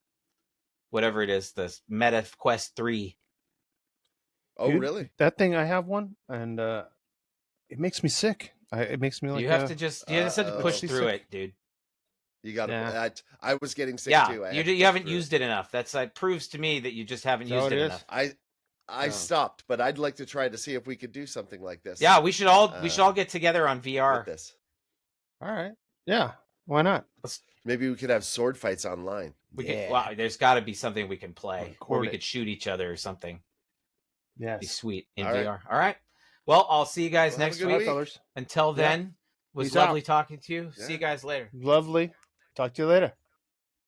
Speaker 2: whatever it is, the Meta Quest 3.
Speaker 3: Oh, really?
Speaker 1: That thing, I have one, and it makes me sick. It makes me like.
Speaker 2: You have to push through it, dude.
Speaker 3: You got to. I was getting sick too.
Speaker 2: You haven't used it enough. That proves to me that you just haven't used it enough.
Speaker 3: I stopped, but I'd like to try to see if we could do something like this.
Speaker 2: Yeah, we should all get together on VR.
Speaker 3: With this.
Speaker 1: All right. Yeah. Why not?
Speaker 3: Maybe we could have sword fights online.
Speaker 2: Well, there's got to be something we can play where we could shoot each other or something.
Speaker 1: Yeah,
Speaker 2: be sweet in VR. Right. All right. Well, I'll see you guys next week. Until then, it was lovely talking to you. Yeah. See you guys later.
Speaker 1: Lovely. Talk to you later.